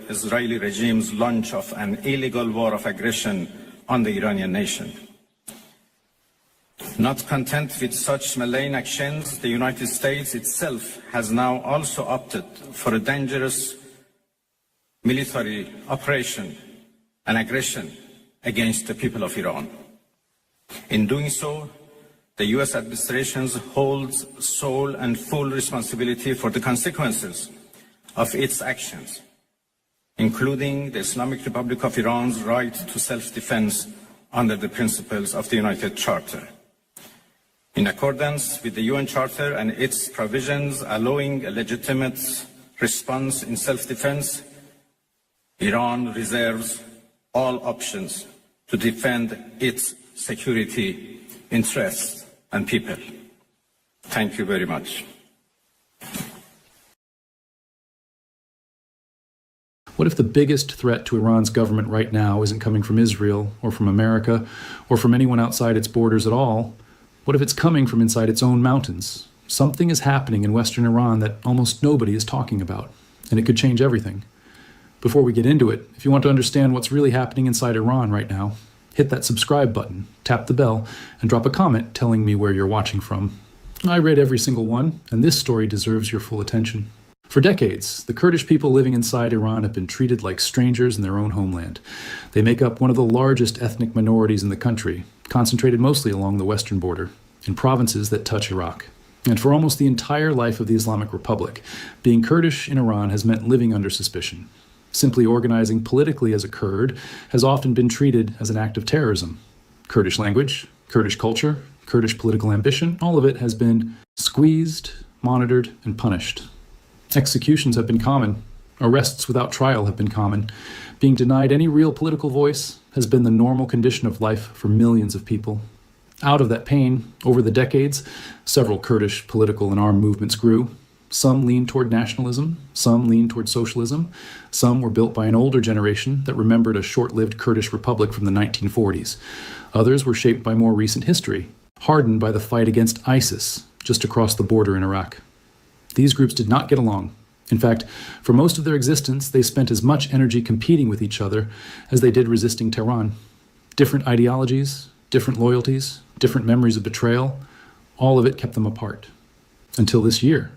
Israeli regime's launch of an illegal war of aggression on the Iranian nation. Not content with such malign actions, the United States itself has now also opted for a dangerous military operation and aggression against the people of Iran. In doing so, the US administration holds sole and full responsibility for the consequences of its actions, including the Islamic Republic of Iran's right to self-defense under the principles of the United Charter. In accordance with the UN Charter and its provisions allowing a legitimate response in self-defense, Iran reserves all options to defend its security interests and people. Thank you very much. What if the biggest threat to Iran's government right now isn't coming from Israel or from America or from anyone outside its borders at all? What if it's coming from inside its own mountains? Something is happening in Western Iran that almost nobody is talking about, and it could change everything. Before we get into it, if you want to understand what's really happening inside Iran right now, hit that subscribe button, tap the bell, and drop a comment telling me where you're watching from. I read every single one, and this story deserves your full attention. For decades, the Kurdish people living inside Iran have been treated like strangers in their own homeland. They make up one of the largest ethnic minorities in the country, concentrated mostly along the western border, in provinces that touch Iraq. And for almost the entire life of the Islamic Republic, being Kurdish in Iran has meant living under suspicion. Simply organizing politically as a Kurd has often been treated as an act of terrorism. Kurdish language, Kurdish culture, Kurdish political ambition, all of it has been squeezed, monitored, and punished. Executions have been common. Arrests without trial have been common. Being denied any real political voice has been the normal condition of life for millions of people. Out of that pain, over the decades, several Kurdish political and armed movements grew. Some leaned toward nationalism, some leaned toward socialism, some were built by an older generation that remembered a short-lived Kurdish republic from the 1940s. Others were shaped by more recent history, hardened by the fight against ISIS just across the border in Iraq. These groups did not get along. In fact, for most of their existence, they spent as much energy competing with each other as they did resisting Tehran. Different ideologies, different loyalties, different memories of betrayal, all of it kept them apart. Until this year.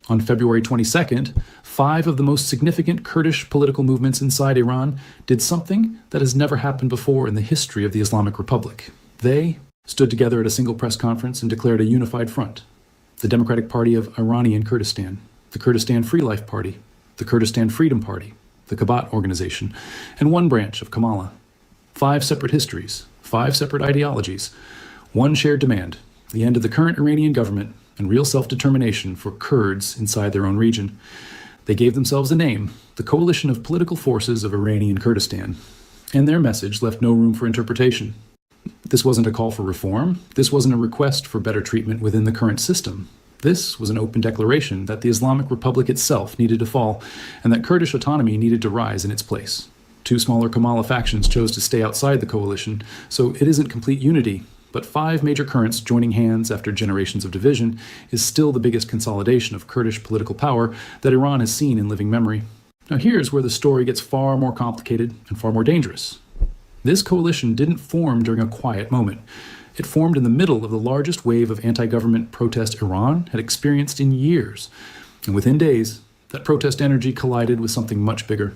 On February 22nd, 5 of the most significant Kurdish political movements inside Iran did something that has never happened before in the history of the Islamic Republic. They stood together at a single press conference and declared a unified front. The Democratic Party of Iranian Kurdistan, the Kurdistan Free Life Party, the Kurdistan Freedom Party, the Kabat Organization, and one branch of Kamala. 5 separate histories, 5 separate ideologies, one shared demand, the end of the current Iranian government and real self-determination for Kurds inside their own region. They gave themselves a name, the Coalition of Political Forces of Iranian Kurdistan. and their message left no room for interpretation. This wasn't a call for reform. This wasn't a request for better treatment within the current system. This was an open declaration that the Islamic Republic itself needed to fall, and that Kurdish autonomy needed to rise in its place. Two smaller Kamala factions chose to stay outside the coalition, so it isn't complete unity, but 5 major currents joining hands after generations of division is still the biggest consolidation of Kurdish political power that Iran has seen in living memory. Now here's where the story gets far more complicated and far more dangerous. This coalition didn't form during a quiet moment. It formed in the middle of the largest wave of anti-government protest Iran had experienced in years. And within days, that protest energy collided with something much bigger.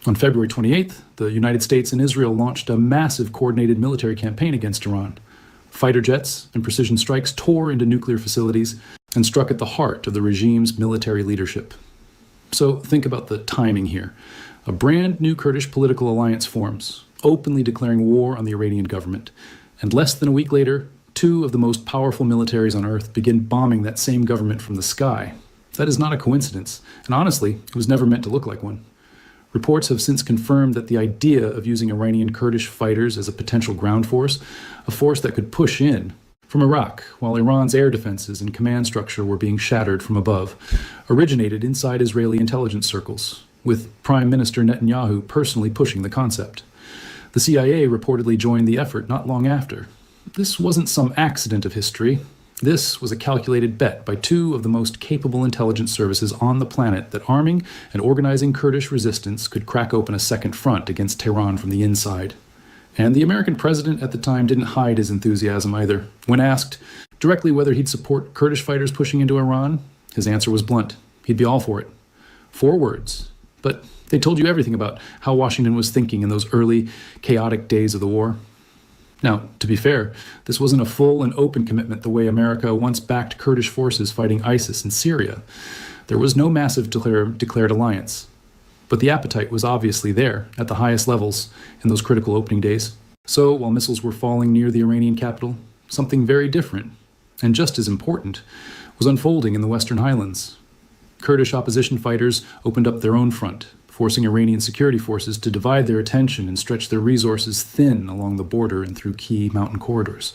On February 28th, the United States and Israel launched a massive coordinated military campaign against Iran. Fighter jets and precision strikes tore into nuclear facilities and struck at the heart of the regime's military leadership. So think about the timing here. A brand new Kurdish political alliance forms, openly declaring war on the Iranian government. And less than a week later, 2 of the most powerful militaries on earth begin bombing that same government from the sky. That is not a coincidence, and honestly, it was never meant to look like one. Reports have since confirmed that the idea of using Iranian Kurdish fighters as a potential ground force, a force that could push in from Iraq while Iran's air defenses and command structure were being shattered from above, originated inside Israeli intelligence circles, with Prime Minister Netanyahu personally pushing the concept. The CIA reportedly joined the effort not long after. This wasn't some accident of history. This was a calculated bet by 2 of the most capable intelligence services on the planet that arming and organizing Kurdish resistance could crack open a second front against Tehran from the inside. And the American president at the time didn't hide his enthusiasm either. When asked directly whether he'd support Kurdish fighters pushing into Iran, his answer was blunt. He'd be all for it. 4 words. But they told you everything about how Washington was thinking in those early, chaotic days of the war. Now, to be fair, this wasn't a full and open commitment the way America once backed Kurdish forces fighting ISIS in Syria. There was no massive declared alliance. But the appetite was obviously there, at the highest levels, in those critical opening days. So, while missiles were falling near the Iranian capital, something very different, and just as important, was unfolding in the Western Highlands. Kurdish opposition fighters opened up their own front, forcing Iranian security forces to divide their attention and stretch their resources thin along the border and through key mountain corridors.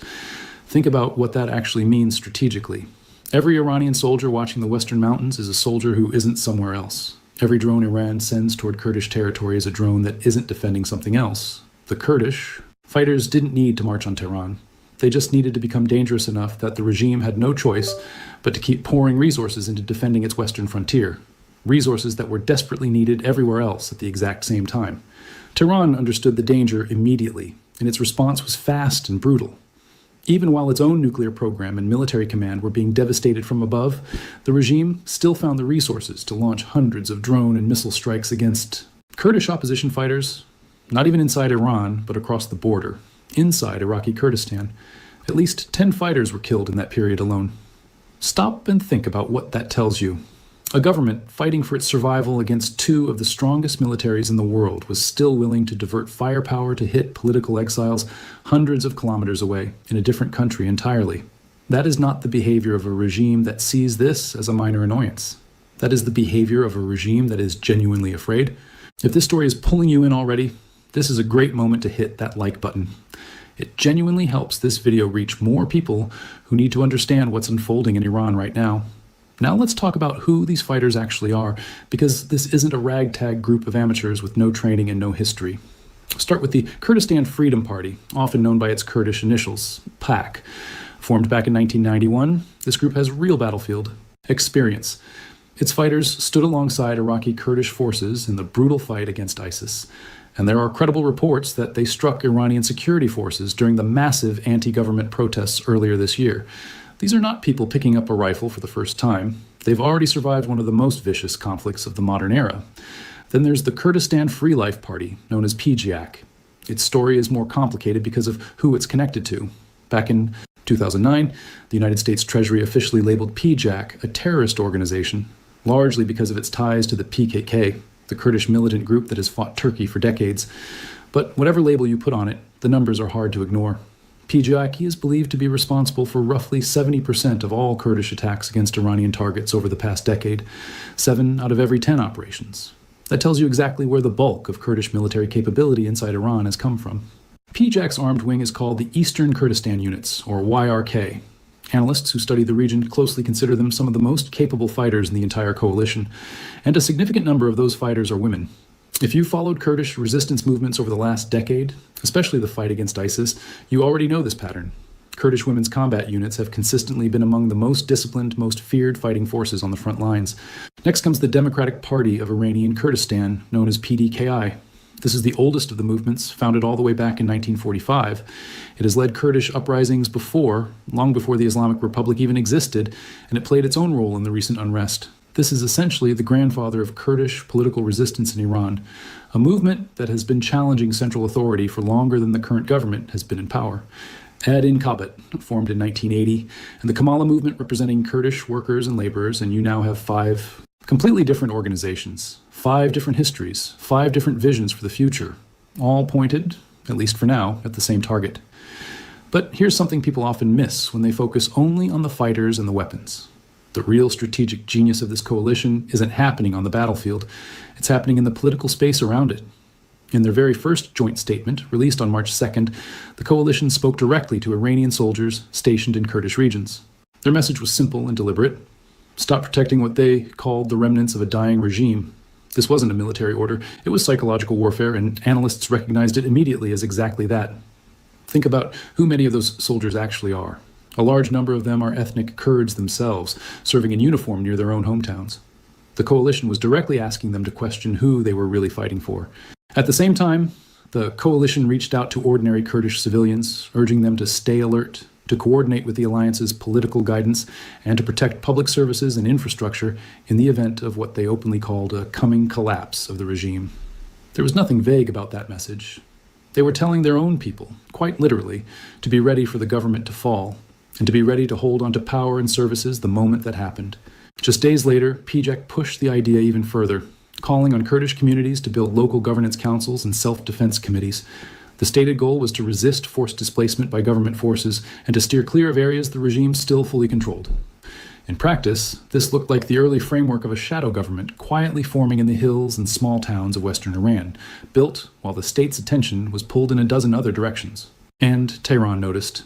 Think about what that actually means strategically. Every Iranian soldier watching the Western Mountains is a soldier who isn't somewhere else. Every drone Iran sends toward Kurdish territory is a drone that isn't defending something else. The Kurdish fighters didn't need to march on Tehran. They just needed to become dangerous enough that the regime had no choice but to keep pouring resources into defending its western frontier. Resources that were desperately needed everywhere else at the exact same time. Tehran understood the danger immediately, and its response was fast and brutal. Even while its own nuclear program and military command were being devastated from above, the regime still found the resources to launch hundreds of drone and missile strikes against Kurdish opposition fighters, not even inside Iran, but across the border, inside Iraqi Kurdistan. At least 10 fighters were killed in that period alone. Stop and think about what that tells you. A government fighting for its survival against 2 of the strongest militaries in the world was still willing to divert firepower to hit political exiles hundreds of kilometers away in a different country entirely. That is not the behavior of a regime that sees this as a minor annoyance. That is the behavior of a regime that is genuinely afraid. If this story is pulling you in already, this is a great moment to hit that like button. It genuinely helps this video reach more people who need to understand what's unfolding in Iran right now. Now let's talk about who these fighters actually are, because this isn't a ragtag group of amateurs with no training and no history. I'll start with the Kurdistan Freedom Party, often known by its Kurdish initials, PAK. Formed back in 1991, this group has real battlefield experience. Its fighters stood alongside Iraqi Kurdish forces in the brutal fight against ISIS, and there are credible reports that they struck Iranian security forces during the massive anti-government protests earlier this year. These are not people picking up a rifle for the first time. They've already survived one of the most vicious conflicts of the modern era. Then there's the Kurdistan Free Life Party, known as PGAK. Its story is more complicated because of who it's connected to. Back in 2009, the United States Treasury officially labeled PGAK a terrorist organization, largely because of its ties to the PKK, the Kurdish militant group that has fought Turkey for decades. But whatever label you put on it, the numbers are hard to ignore. PGAK is believed to be responsible for roughly 70% of all Kurdish attacks against Iranian targets over the past decade, 7 out of every 10 operations. That tells you exactly where the bulk of Kurdish military capability inside Iran has come from. PJAC's armed wing is called the Eastern Kurdistan Units, or YRK. Analysts who study the region closely consider them some of the most capable fighters in the entire coalition, and a significant number of those fighters are women. If you followed Kurdish resistance movements over the last decade, especially the fight against ISIS, you already know this pattern. Kurdish women's combat units have consistently been among the most disciplined, most feared fighting forces on the front lines. Next comes the Democratic Party of Iranian Kurdistan, known as PDKI. This is the oldest of the movements, founded all the way back in 1945. It has led Kurdish uprisings before, long before the Islamic Republic even existed, and it played its own role in the recent unrest. This is essentially the grandfather of Kurdish political resistance in Iran, a movement that has been challenging central authority for longer than the current government has been in power. Add in Kabbat, formed in 1980, and the Kamala movement representing Kurdish workers and laborers, and you now have 5 completely different organizations, 5 different histories, 5 different visions for the future, all pointed, at least for now, at the same target. But here's something people often miss when they focus only on the fighters and the weapons. The real strategic genius of this coalition isn't happening on the battlefield, it's happening in the political space around it. In their very first joint statement, released on March 2nd, the coalition spoke directly to Iranian soldiers stationed in Kurdish regions. Their message was simple and deliberate. Stop protecting what they called the remnants of a dying regime. This wasn't a military order, it was psychological warfare, and analysts recognized it immediately as exactly that. Think about who many of those soldiers actually are. A large number of them are ethnic Kurds themselves, serving in uniform near their own hometowns. The coalition was directly asking them to question who they were really fighting for. At the same time, the coalition reached out to ordinary Kurdish civilians, urging them to stay alert, to coordinate with the alliance's political guidance, and to protect public services and infrastructure in the event of what they openly called a coming collapse of the regime. There was nothing vague about that message. They were telling their own people, quite literally, to be ready for the government to fall, and to be ready to hold onto power and services the moment that happened. Just days later, PJAC pushed the idea even further, calling on Kurdish communities to build local governance councils and self-defense committees. The stated goal was to resist forced displacement by government forces and to steer clear of areas the regime still fully controlled. In practice, this looked like the early framework of a shadow government quietly forming in the hills and small towns of western Iran, built while the state's attention was pulled in a dozen other directions. And Tehran noticed.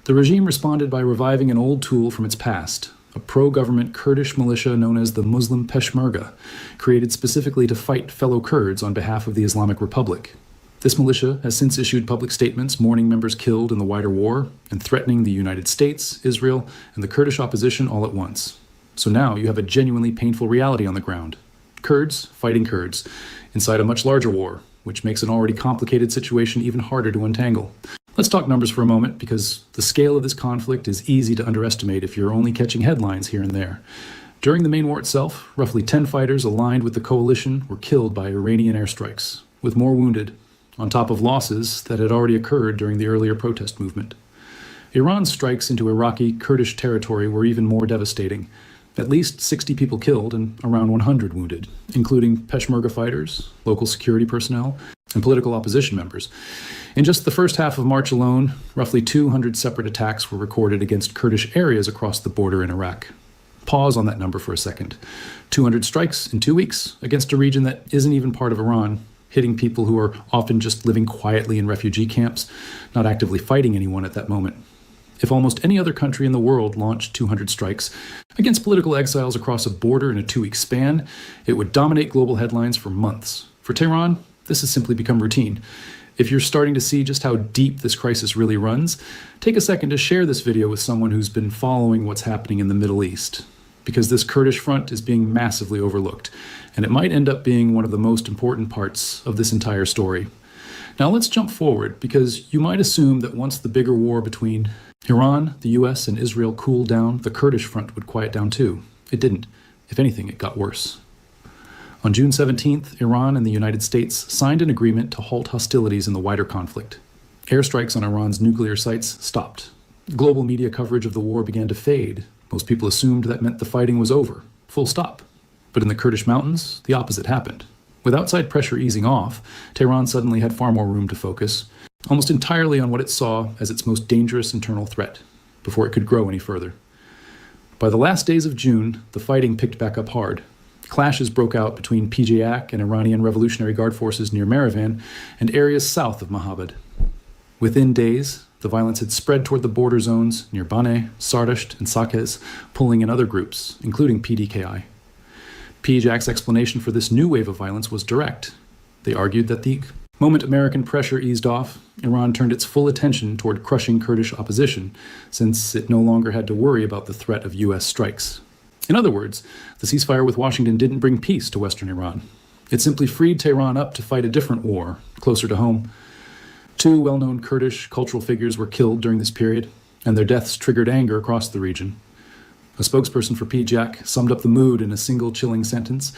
The regime responded by reviving an old tool from its past, a pro-government Kurdish militia known as the Muslim Peshmerga, created specifically to fight fellow Kurds on behalf of the Islamic Republic. This militia has since issued public statements mourning members killed in the wider war and threatening the United States, Israel, and the Kurdish opposition all at once. So now you have a genuinely painful reality on the ground. Kurds fighting Kurds inside a much larger war, which makes an already complicated situation even harder to untangle. Let's talk numbers for a moment, because the scale of this conflict is easy to underestimate if you're only catching headlines here and there. During the main war itself, roughly 10 fighters aligned with the coalition were killed by Iranian airstrikes, with more wounded, on top of losses that had already occurred during the earlier protest movement. Iran's strikes into Iraqi Kurdish territory were even more devastating. At least 60 people killed and around 100 wounded, including Peshmerga fighters, local security personnel, and political opposition members. In just the first half of March alone, roughly 200 separate attacks were recorded against Kurdish areas across the border in Iraq. Pause on that number for a second. 200 strikes in 2 weeks against a region that isn't even part of Iran, hitting people who are often just living quietly in refugee camps, not actively fighting anyone at that moment. If almost any other country in the world launched 200 strikes against political exiles across a border in a 2-week span, it would dominate global headlines for months. For Tehran, this has simply become routine. If you're starting to see just how deep this crisis really runs, take a second to share this video with someone who's been following what's happening in the Middle East, because this Kurdish front is being massively overlooked, and it might end up being one of the most important parts of this entire story. Now let's jump forward, because you might assume that once the bigger war between Iran, the US, and Israel cooled down, the Kurdish front would quiet down too. It didn't. If anything, it got worse. On June 17th, Iran and the United States signed an agreement to halt hostilities in the wider conflict. Airstrikes on Iran's nuclear sites stopped. Global media coverage of the war began to fade. Most people assumed that meant the fighting was over. Full stop. But in the Kurdish mountains, the opposite happened. With outside pressure easing off, Tehran suddenly had far more room to focus, almost entirely on what it saw as its most dangerous internal threat, before it could grow any further. By the last days of June, the fighting picked back up hard. Clashes broke out between PJAK and Iranian Revolutionary Guard forces near Merivan and areas south of Mahabad. Within days, the violence had spread toward the border zones near Bane, Sardasht, and Sakez, pulling in other groups, including PDKI. PJAK's explanation for this new wave of violence was direct. They argued that the moment American pressure eased off, Iran turned its full attention toward crushing Kurdish opposition, since it no longer had to worry about the threat of U.S. strikes. In other words, the ceasefire with Washington didn't bring peace to Western Iran. It simply freed Tehran up to fight a different war, closer to home. Two well-known Kurdish cultural figures were killed during this period, and their deaths triggered anger across the region. A spokesperson for PJAK summed up the mood in a single chilling sentence: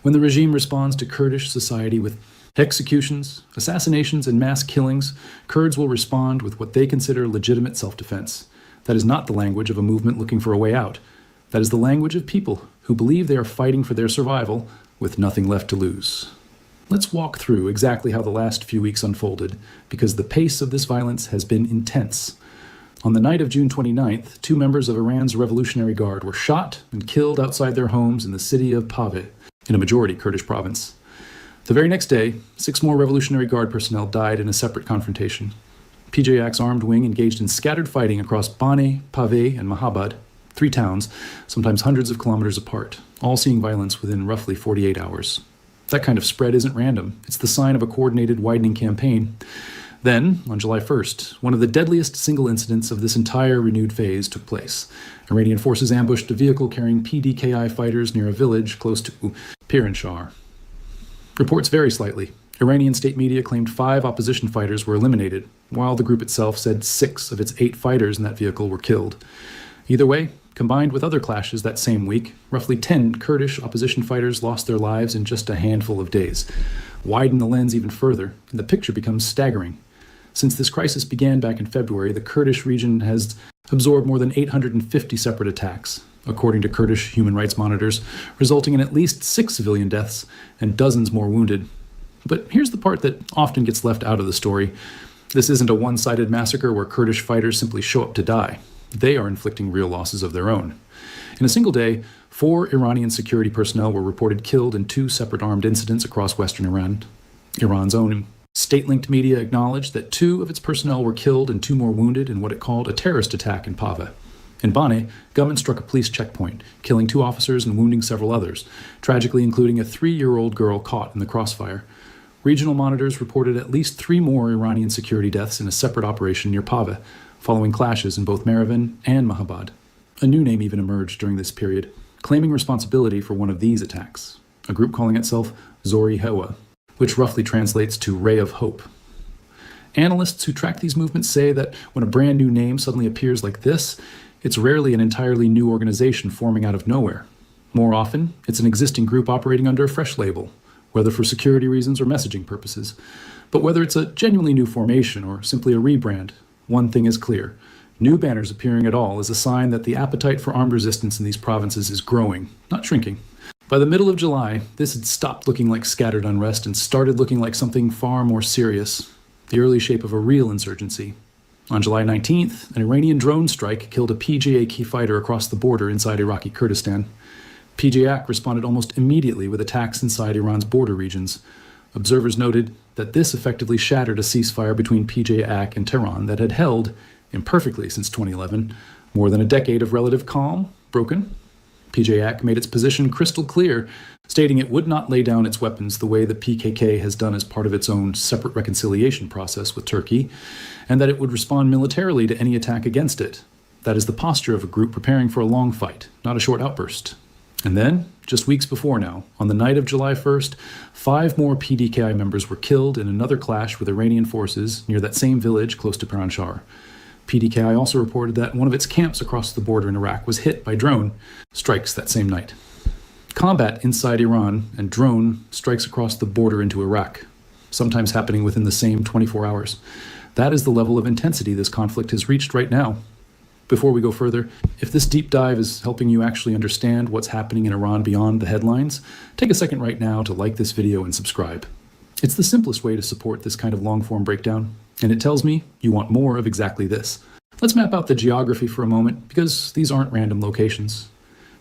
when the regime responds to Kurdish society with executions, assassinations, and mass killings, Kurds will respond with what they consider legitimate self-defense. That is not the language of a movement looking for a way out. That is the language of people who believe they are fighting for their survival with nothing left to lose. Let's walk through exactly how the last few weeks unfolded, because the pace of this violence has been intense. On the night of June 29th, 2 members of Iran's Revolutionary Guard were shot and killed outside their homes in the city of Pave, in a majority Kurdish province. The very next day, 6 more Revolutionary Guard personnel died in a separate confrontation. PJAK's armed wing engaged in scattered fighting across Bane, Pave, and Mahabad, 3 towns, sometimes hundreds of kilometers apart, all seeing violence within roughly 48 hours. That kind of spread isn't random. It's the sign of a coordinated, widening campaign. Then, on July 1st, one of the deadliest single incidents of this entire renewed phase took place. Iranian forces ambushed a vehicle carrying PDKI fighters near a village close to S.A.R. Reports vary slightly. Iranian state media claimed 5 opposition fighters were eliminated, while the group itself said 6 of its 8 fighters in that vehicle were killed. Either way, combined with other clashes that same week, roughly 10 Kurdish opposition fighters lost their lives in just a handful of days. Widen the lens even further, and the picture becomes staggering. Since this crisis began back in February, the Kurdish region has absorbed more than 850 separate attacks, according to Kurdish human rights monitors, resulting in at least 6 civilian deaths and dozens more wounded. But here's the part that often gets left out of the story. This isn't a one-sided massacre where Kurdish fighters simply show up to die. They are inflicting real losses of their own. In a single day, 4 Iranian security personnel were reported killed in 2 separate armed incidents across western Iran. Iran's own state-linked media acknowledged that 2 of its personnel were killed and 2 more wounded in what it called a terrorist attack in Pave. In Bane, gunmen struck a police checkpoint, killing 2 officers and wounding several others, tragically including a 3-year-old girl caught in the crossfire. Regional monitors reported at least 3 more Iranian security deaths in a separate operation near Pave, following clashes in both Merivan and Mahabad. A new name even emerged during this period, claiming responsibility for one of these attacks, a group calling itself Zori Hewa, which roughly translates to Ray of Hope. Analysts who track these movements say that when a brand new name suddenly appears like this, it's rarely an entirely new organization forming out of nowhere. More often, it's an existing group operating under a fresh label, whether for security reasons or messaging purposes. But whether it's a genuinely new formation or simply a rebrand, one thing is clear. New banners appearing at all is a sign that the appetite for armed resistance in these provinces is growing, not shrinking. By the middle of July, this had stopped looking like scattered unrest and started looking like something far more serious, the early shape of a real insurgency. On July 19th, an Iranian drone strike killed a PJAK fighter across the border inside Iraqi Kurdistan. PJAK responded almost immediately with attacks inside Iran's border regions. Observers noted that this effectively shattered a ceasefire between PJAK and Tehran that had held, imperfectly since 2011, more than a decade of relative calm, broken. PJAK made its position crystal clear, stating it would not lay down its weapons the way the PKK has done as part of its own separate reconciliation process with Turkey, and that it would respond militarily to any attack against it. That is the posture of a group preparing for a long fight, not a short outburst. And then, just weeks before now, on the night of July 1st, 5 more PDKI members were killed in another clash with Iranian forces near that same village close to Paranshar. PDKI also reported that one of its camps across the border in Iraq was hit by drone strikes that same night. Combat inside Iran and drone strikes across the border into Iraq, sometimes happening within the same 24 hours. That is the level of intensity this conflict has reached right now. Before we go further, if this deep dive is helping you actually understand what's happening in Iran beyond the headlines, take a second right now to like this video and subscribe. It's the simplest way to support this kind of long-form breakdown, and it tells me you want more of exactly this. Let's map out the geography for a moment, because these aren't random locations.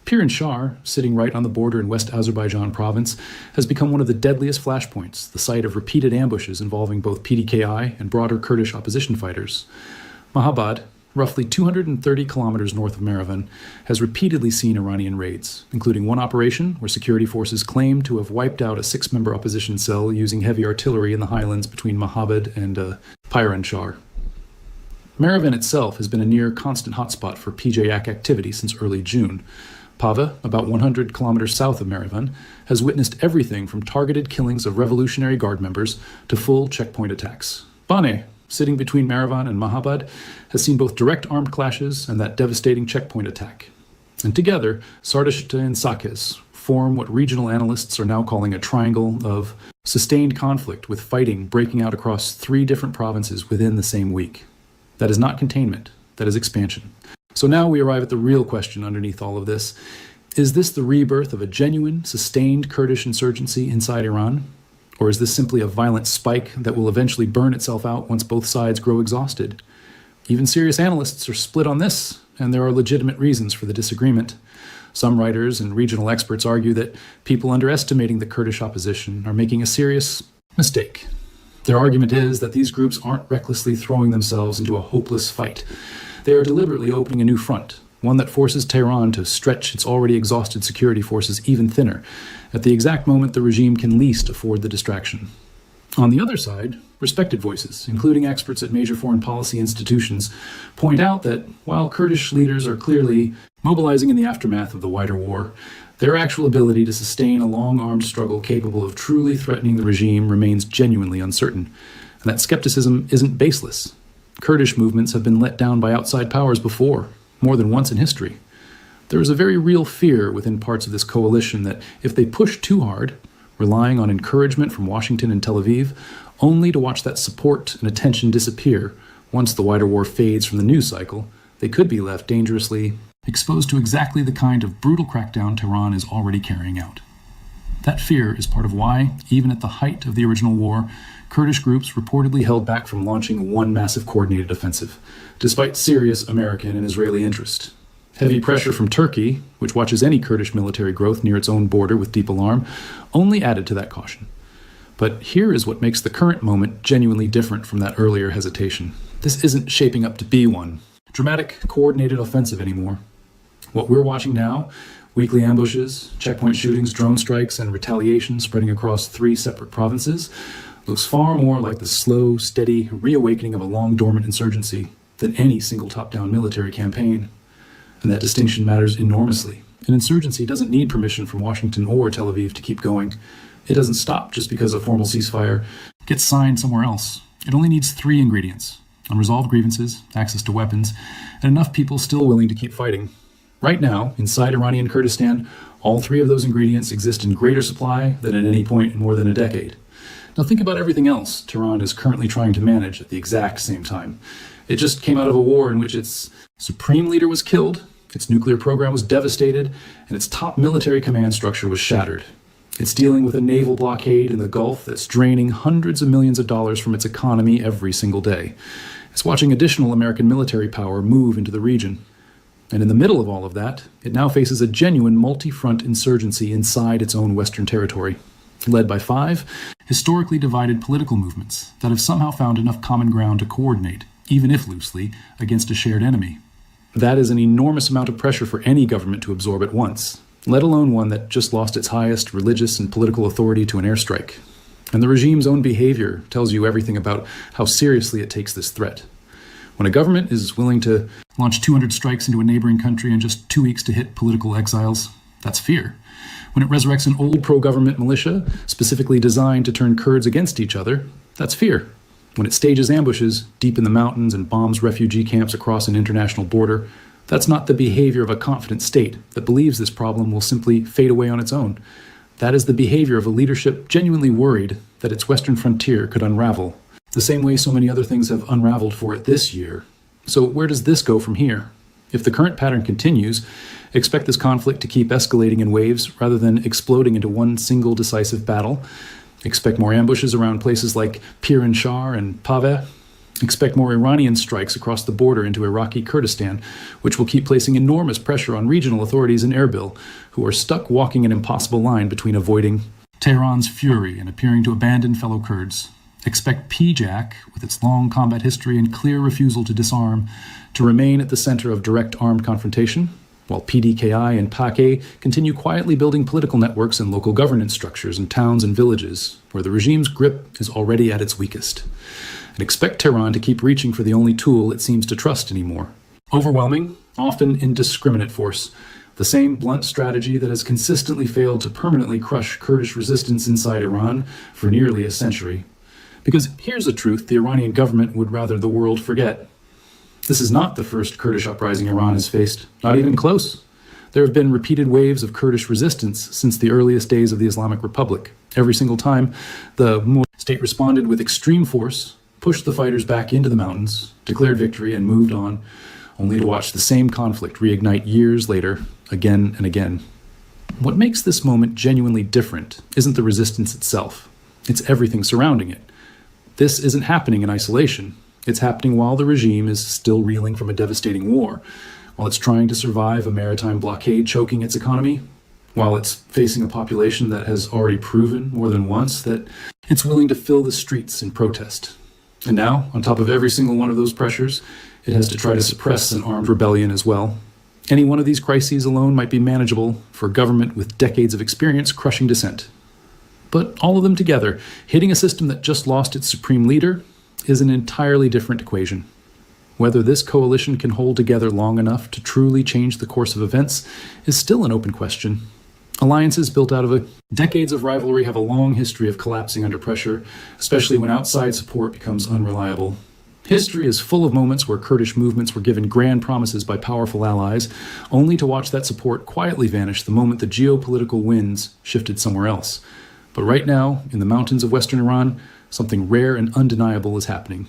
Pir and Shar, sitting right on the border in West Azerbaijan province, has become one of the deadliest flashpoints, the site of repeated ambushes involving both PDKI and broader Kurdish opposition fighters. Mahabad, roughly 230 kilometers north of Yerevan, has repeatedly seen Iranian raids, including one operation where security forces claim to have wiped out a 6-member opposition cell using heavy artillery in the highlands between Mahabad and Pir and Shar. Yerevan itself has been a near constant hotspot for PJAK activity since early June. Pava, about 100 kilometers south of Yerevan, has witnessed everything from targeted killings of Revolutionary Guard members to full checkpoint attacks. Bane, sitting between Yerevan and Mahabad, has seen both direct armed clashes and that devastating checkpoint attack. And together, Sardashta and Sakes form what regional analysts are now calling a triangle of sustained conflict with fighting breaking out across 3 different provinces within the same week. That is not containment, that is expansion. So now we arrive at the real question underneath all of this. Is this the rebirth of a genuine, sustained Kurdish insurgency inside Iran? Or is this simply a violent spike that will eventually burn itself out once both sides grow exhausted? Even serious analysts are split on this, and there are legitimate reasons for the disagreement. Some writers and regional experts argue that people underestimating the Kurdish opposition are making a serious mistake. Their argument is that these groups aren't recklessly throwing themselves into a hopeless fight. They are deliberately opening a new front, one that forces Tehran to stretch its already exhausted security forces even thinner, at the exact moment the regime can least afford the distraction. On the other side, respected voices, including experts at major foreign policy institutions, point out that while Kurdish leaders are clearly mobilizing in the aftermath of the wider war, their actual ability to sustain a long-armed struggle capable of truly threatening the regime remains genuinely uncertain, and that skepticism isn't baseless. Kurdish movements have been let down by outside powers before, more than once in history. There is a very real fear within parts of this coalition that if they push too hard, relying on encouragement from Washington and Tel Aviv, only to watch that support and attention disappear once the wider war fades from the news cycle, they could be left dangerously exposed to exactly the kind of brutal crackdown Tehran is already carrying out. That fear is part of why, even at the height of the original war, Kurdish groups reportedly held back from launching one massive coordinated offensive, despite serious American and Israeli interest. Heavy pressure from Turkey, which watches any Kurdish military growth near its own border with deep alarm, only added to that caution. But here is what makes the current moment genuinely different from that earlier hesitation. This isn't shaping up to be one dramatic, coordinated offensive anymore. What we're watching now, weekly ambushes, checkpoint shootings, drone strikes, and retaliation spreading across 3 separate provinces, looks far more like the slow, steady reawakening of a long-dormant insurgency than any single top-down military campaign. And that distinction matters enormously. An insurgency doesn't need permission from Washington or Tel Aviv to keep going. It doesn't stop just because a formal ceasefire gets signed somewhere else. It only needs 3 ingredients: unresolved grievances, access to weapons, and enough people still willing to keep fighting. Right now, inside Iranian Kurdistan, all 3 of those ingredients exist in greater supply than at any point in more than a decade. Now think about everything else Tehran is currently trying to manage at the exact same time. It just came out of a war in which its supreme leader was killed, its nuclear program was devastated, and its top military command structure was shattered. It's dealing with a naval blockade in the Gulf that's draining hundreds of millions of dollars from its economy every single day. It's watching additional American military power move into the region. And in the middle of all of that, it now faces a genuine multi-front insurgency inside its own Western territory, led by 5 historically divided political movements that have somehow found enough common ground to coordinate, even if loosely, against a shared enemy. That is an enormous amount of pressure for any government to absorb at once, let alone one that just lost its highest religious and political authority to an airstrike. And the regime's own behavior tells you everything about how seriously it takes this threat. When a government is willing to launch 200 strikes into a neighboring country in just 2 weeks to hit political exiles, that's fear. When it resurrects an old pro-government militia, specifically designed to turn Kurds against each other, that's fear. When it stages ambushes deep in the mountains and bombs refugee camps across an international border, that's not the behavior of a confident state that believes this problem will simply fade away on its own. That is the behavior of a leadership genuinely worried that its western frontier could unravel, the same way so many other things have unraveled for it this year. So where does this go from here? If the current pattern continues, expect this conflict to keep escalating in waves rather than exploding into one single decisive battle. Expect more ambushes around places like Pir and Shar and Pave. Expect more Iranian strikes across the border into Iraqi Kurdistan, which will keep placing enormous pressure on regional authorities in Erbil, who are stuck walking an impossible line between avoiding Tehran's fury and appearing to abandon fellow Kurds. Expect PJAK, with its long combat history and clear refusal to disarm, to remain at the center of direct armed confrontation, while PDKI and PAK continue quietly building political networks and local governance structures in towns and villages, where the regime's grip is already at its weakest. And expect Tehran to keep reaching for the only tool it seems to trust anymore. Overwhelming, often indiscriminate force, the same blunt strategy that has consistently failed to permanently crush Kurdish resistance inside Iran for nearly a century. Because here's a truth the Iranian government would rather the world forget. This is not the first Kurdish uprising Iran has faced, not even close. There have been repeated waves of Kurdish resistance since the earliest days of the Islamic Republic. Every single time, the state responded with extreme force, pushed the fighters back into the mountains, declared victory, and moved on, only to watch the same conflict reignite years later, again and again. What makes this moment genuinely different isn't the resistance itself. It's everything surrounding it. This isn't happening in isolation. It's happening while the regime is still reeling from a devastating war, while it's trying to survive a maritime blockade choking its economy, while it's facing a population that has already proven more than once that it's willing to fill the streets in protest. And now, on top of every single one of those pressures, it has to try to suppress an armed rebellion as well. Any one of these crises alone might be manageable for a government with decades of experience crushing dissent. But all of them together, hitting a system that just lost its supreme leader, is an entirely different equation. Whether this coalition can hold together long enough to truly change the course of events is still an open question. Alliances built out of decades of rivalry have a long history of collapsing under pressure, especially when outside support becomes unreliable. History is full of moments where Kurdish movements were given grand promises by powerful allies, only to watch that support quietly vanish the moment the geopolitical winds shifted somewhere else. But right now, in the mountains of western Iran, something rare and undeniable is happening.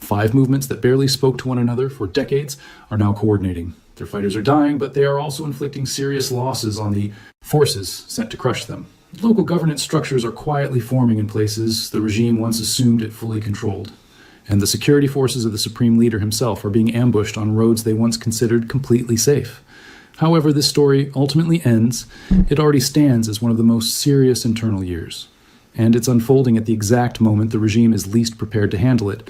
5 movements that barely spoke to one another for decades are now coordinating. Their fighters are dying, but they are also inflicting serious losses on the forces sent to crush them. Local governance structures are quietly forming in places the regime once assumed it fully controlled. And the security forces of the supreme leader himself are being ambushed on roads they once considered completely safe. However this story ultimately ends, it already stands as one of the most serious internal years. And it's unfolding at the exact moment the regime is least prepared to handle it.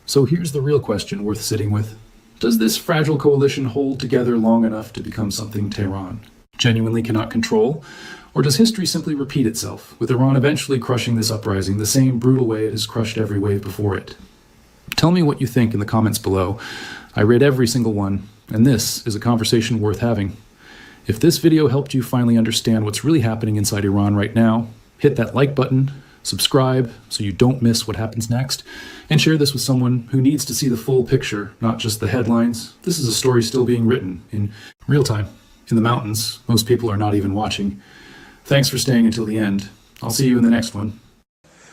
So here's the real question worth sitting with. Does this fragile coalition hold together long enough to become something Tehran genuinely cannot control? Or does history simply repeat itself, with Iran eventually crushing this uprising the same brutal way it has crushed every wave before it? Tell me what you think in the comments below. I read every single one, and this is a conversation worth having. If this video helped you finally understand what's really happening inside Iran right now, hit that like button, subscribe so you don't miss what happens next, and share this with someone who needs to see the full picture, not just the headlines. This is a story still being written in real time. In the mountains, most people are not even watching. Thanks for staying until the end. I'll see you in the next one.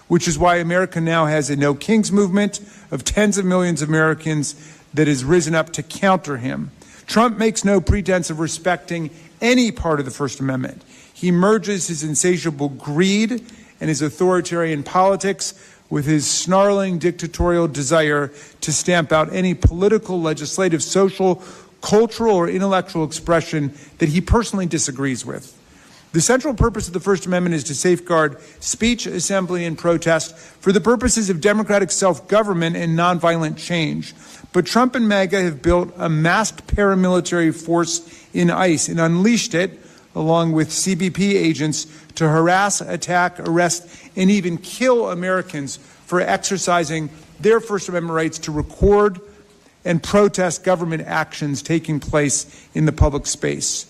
Which is why America now has a No Kings movement of tens of millions of Americans that has risen up to counter him. Trump makes no pretense of respecting any part of the First Amendment. He merges his insatiable greed and his authoritarian politics with his snarling dictatorial desire to stamp out any political, legislative, social, cultural, or intellectual expression that he personally disagrees with. The central purpose of the First Amendment is to safeguard speech, assembly, and protest for the purposes of democratic self-government and nonviolent change. But Trump and MAGA have built a masked paramilitary force in ICE and unleashed it, along with CBP agents, to harass, attack, arrest, and even kill Americans for exercising their First Amendment rights to record and protest government actions taking place in the public space.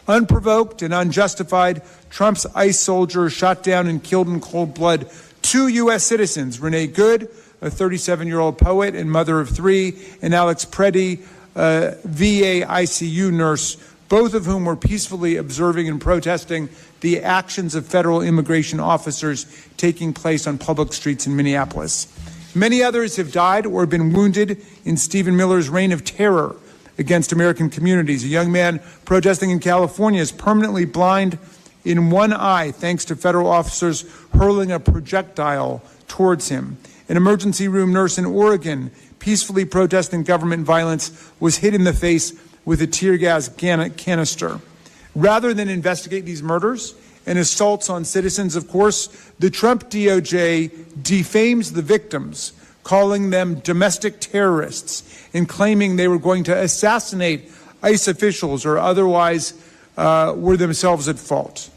Unprovoked and unjustified, Trump's ICE soldiers shot down and killed in cold blood 2 U.S. citizens, Renee Good, a 37-year-old poet and mother of 3, and Alex Preddy, a VA ICU nurse, both of whom were peacefully observing and protesting the actions of federal immigration officers taking place on public streets in Minneapolis. Many others have died or been wounded in Stephen Miller's reign of terror against American communities. A young man protesting in California is permanently blind in one eye thanks to federal officers hurling a projectile towards him. An emergency room nurse in Oregon, peacefully protesting government violence, was hit in the face with a tear gas canister. Rather than investigate these murders and assaults on citizens, of course, the Trump DOJ defames the victims, calling them domestic terrorists and claiming they were going to assassinate ICE officials or otherwise were themselves at fault.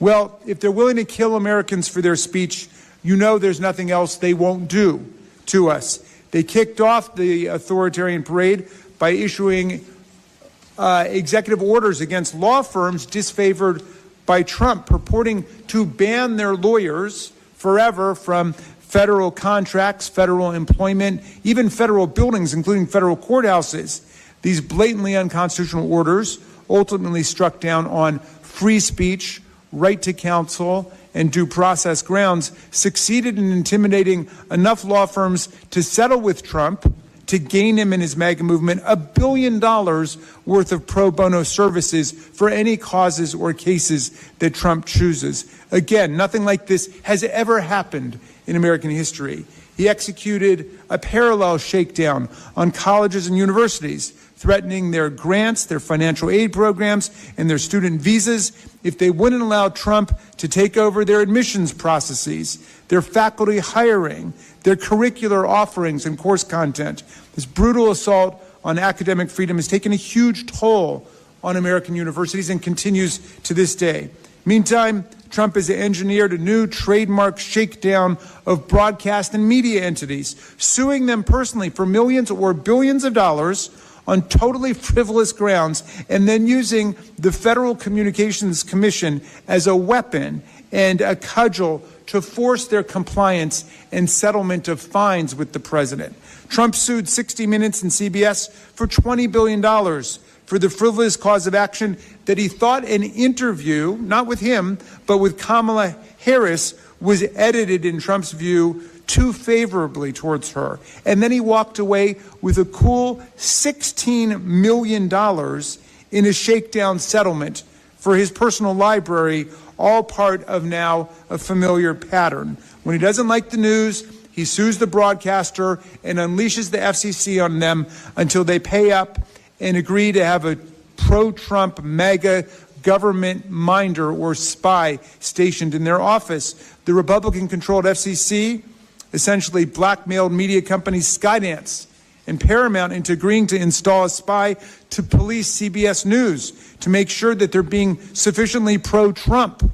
Well, if they're willing to kill Americans for their speech, you know there's nothing else they won't do to us. They kicked off the authoritarian parade by issuing executive orders against law firms disfavored by Trump, purporting to ban their lawyers forever from federal contracts, federal employment, even federal buildings, including federal courthouses. These blatantly unconstitutional orders ultimately struck down on free speech, right to counsel, and due process grounds, succeeded in intimidating enough law firms to settle with Trump to gain him and his MAGA movement $1 billion worth of pro bono services for any causes or cases that Trump chooses. Again, nothing like this has ever happened in American history. He executed a parallel shakedown on colleges and universities, threatening their grants, their financial aid programs, and their student visas if they wouldn't allow Trump to take over their admissions processes, their faculty hiring, their curricular offerings and course content. This brutal assault on academic freedom has taken a huge toll on American universities and continues to this day. Meantime, Trump has engineered a new trademark shakedown of broadcast and media entities, suing them personally for millions or billions of dollars on totally frivolous grounds, and then using the Federal Communications Commission as a weapon and a cudgel to force their compliance and settlement of fines with the president. Trump sued 60 Minutes and CBS for $20 billion for the frivolous cause of action that he thought an interview, not with him, but with Kamala Harris, was edited, in Trump's view, too favorably towards her. And then he walked away with a cool $16 million in a shakedown settlement for his personal library, all part of now a familiar pattern. When he doesn't like the news, he sues the broadcaster and unleashes the FCC on them until they pay up and agree to have a pro-Trump MAGA government minder or spy stationed in their office. The Republican-controlled FCC essentially blackmailed media companies Skydance and Paramount into agreeing to install a spy to police CBS News to make sure that they're being sufficiently pro-Trump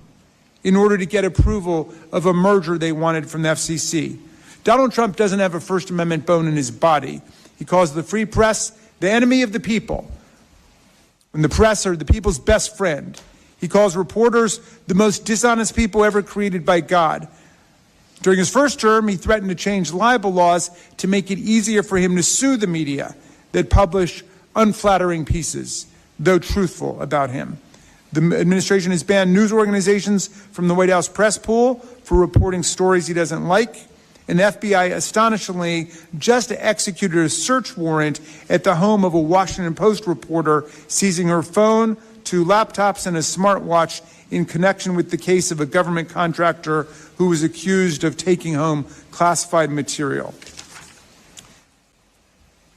in order to get approval of a merger they wanted from the FCC. Donald Trump doesn't have a First Amendment bone in his body. He calls the free press the enemy of the people, when the press are the people's best friend. He calls reporters the most dishonest people ever created by God. During his first term, he threatened to change libel laws to make it easier for him to sue the media that publish unflattering pieces, though truthful, about him. The administration has banned news organizations from the White House press pool for reporting stories he doesn't like. And the FBI, astonishingly, just executed a search warrant at the home of a Washington Post reporter, seizing her phone, 2 laptops, and a smartwatch in connection with the case of a government contractor who was accused of taking home classified material.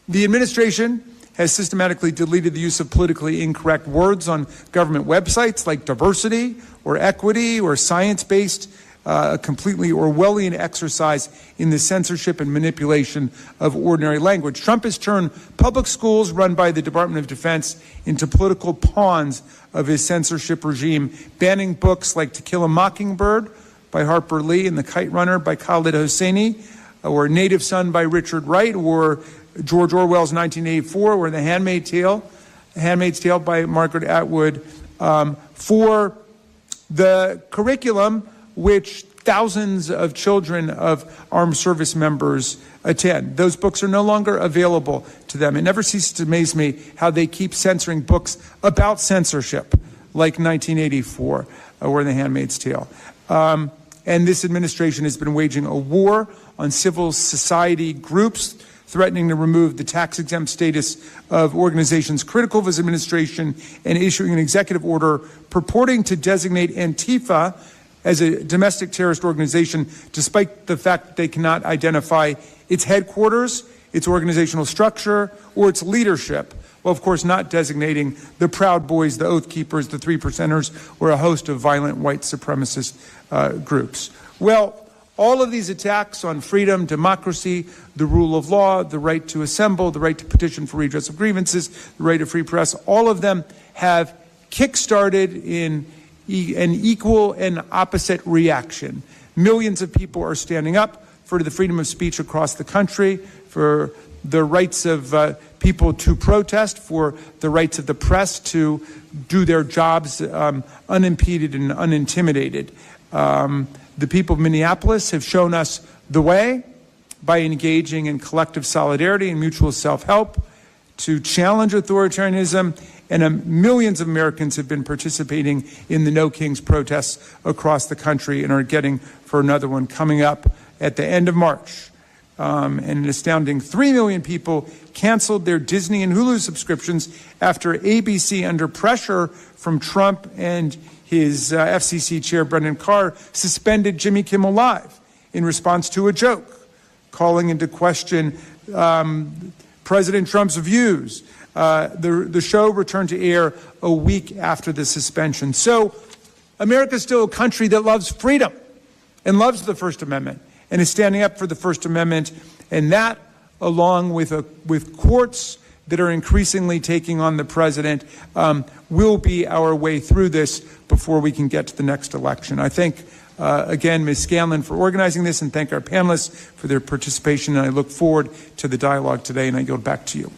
The administration has systematically deleted the use of politically incorrect words on government websites like diversity or equity or science-based, a completely Orwellian exercise in the censorship and manipulation of ordinary language. Trump has turned public schools run by the Department of Defense into political pawns of his censorship regime, banning books like To Kill a Mockingbird by Harper Lee and The Kite Runner by Khaled Hosseini, or Native Son by Richard Wright, or George Orwell's 1984, or The Handmaid's Tale by Margaret Atwood, for the curriculum which thousands of children of armed service members attend. Those books are no longer available to them. It never ceases to amaze me how they keep censoring books about censorship, like 1984 or The Handmaid's Tale. And this administration has been waging a war on civil society groups threatening to remove the tax-exempt status of organizations critical of his administration and issuing an executive order purporting to designate Antifa as a domestic terrorist organization, despite the fact that they cannot identify its headquarters, its organizational structure, or its leadership. Well, of course, not designating the Proud Boys, the Oath Keepers, the Three Percenters, or a host of violent white supremacist groups. Well, all of these attacks on freedom, democracy, the rule of law, the right to assemble, the right to petition for redress of grievances, the right to free press, all of them have kick-started in an equal and opposite reaction. Millions of people are standing up for the freedom of speech across the country, for the rights of people to protest, for the rights of the press to do their jobs unimpeded and unintimidated. The people of Minneapolis have shown us the way by engaging in collective solidarity and mutual self-help to challenge authoritarianism, and millions of Americans have been participating in the No Kings protests across the country and are getting for another one coming up at the end of March. And an astounding 3 million people canceled their Disney and Hulu subscriptions after ABC, under pressure from Trump and his FCC chair, Brendan Carr, suspended Jimmy Kimmel Live in response to a joke, calling into question President Trump's views. The show returned to air a week after the suspension. So America's still a country that loves freedom and loves the First Amendment and is standing up for the First Amendment, and that, along with courts that are increasingly taking on the president, will be our way through this before we can get to the next election. I thank, again, Ms. Scanlon for organizing this, and thank our panelists for their participation, and I look forward to the dialogue today, and I yield back to you.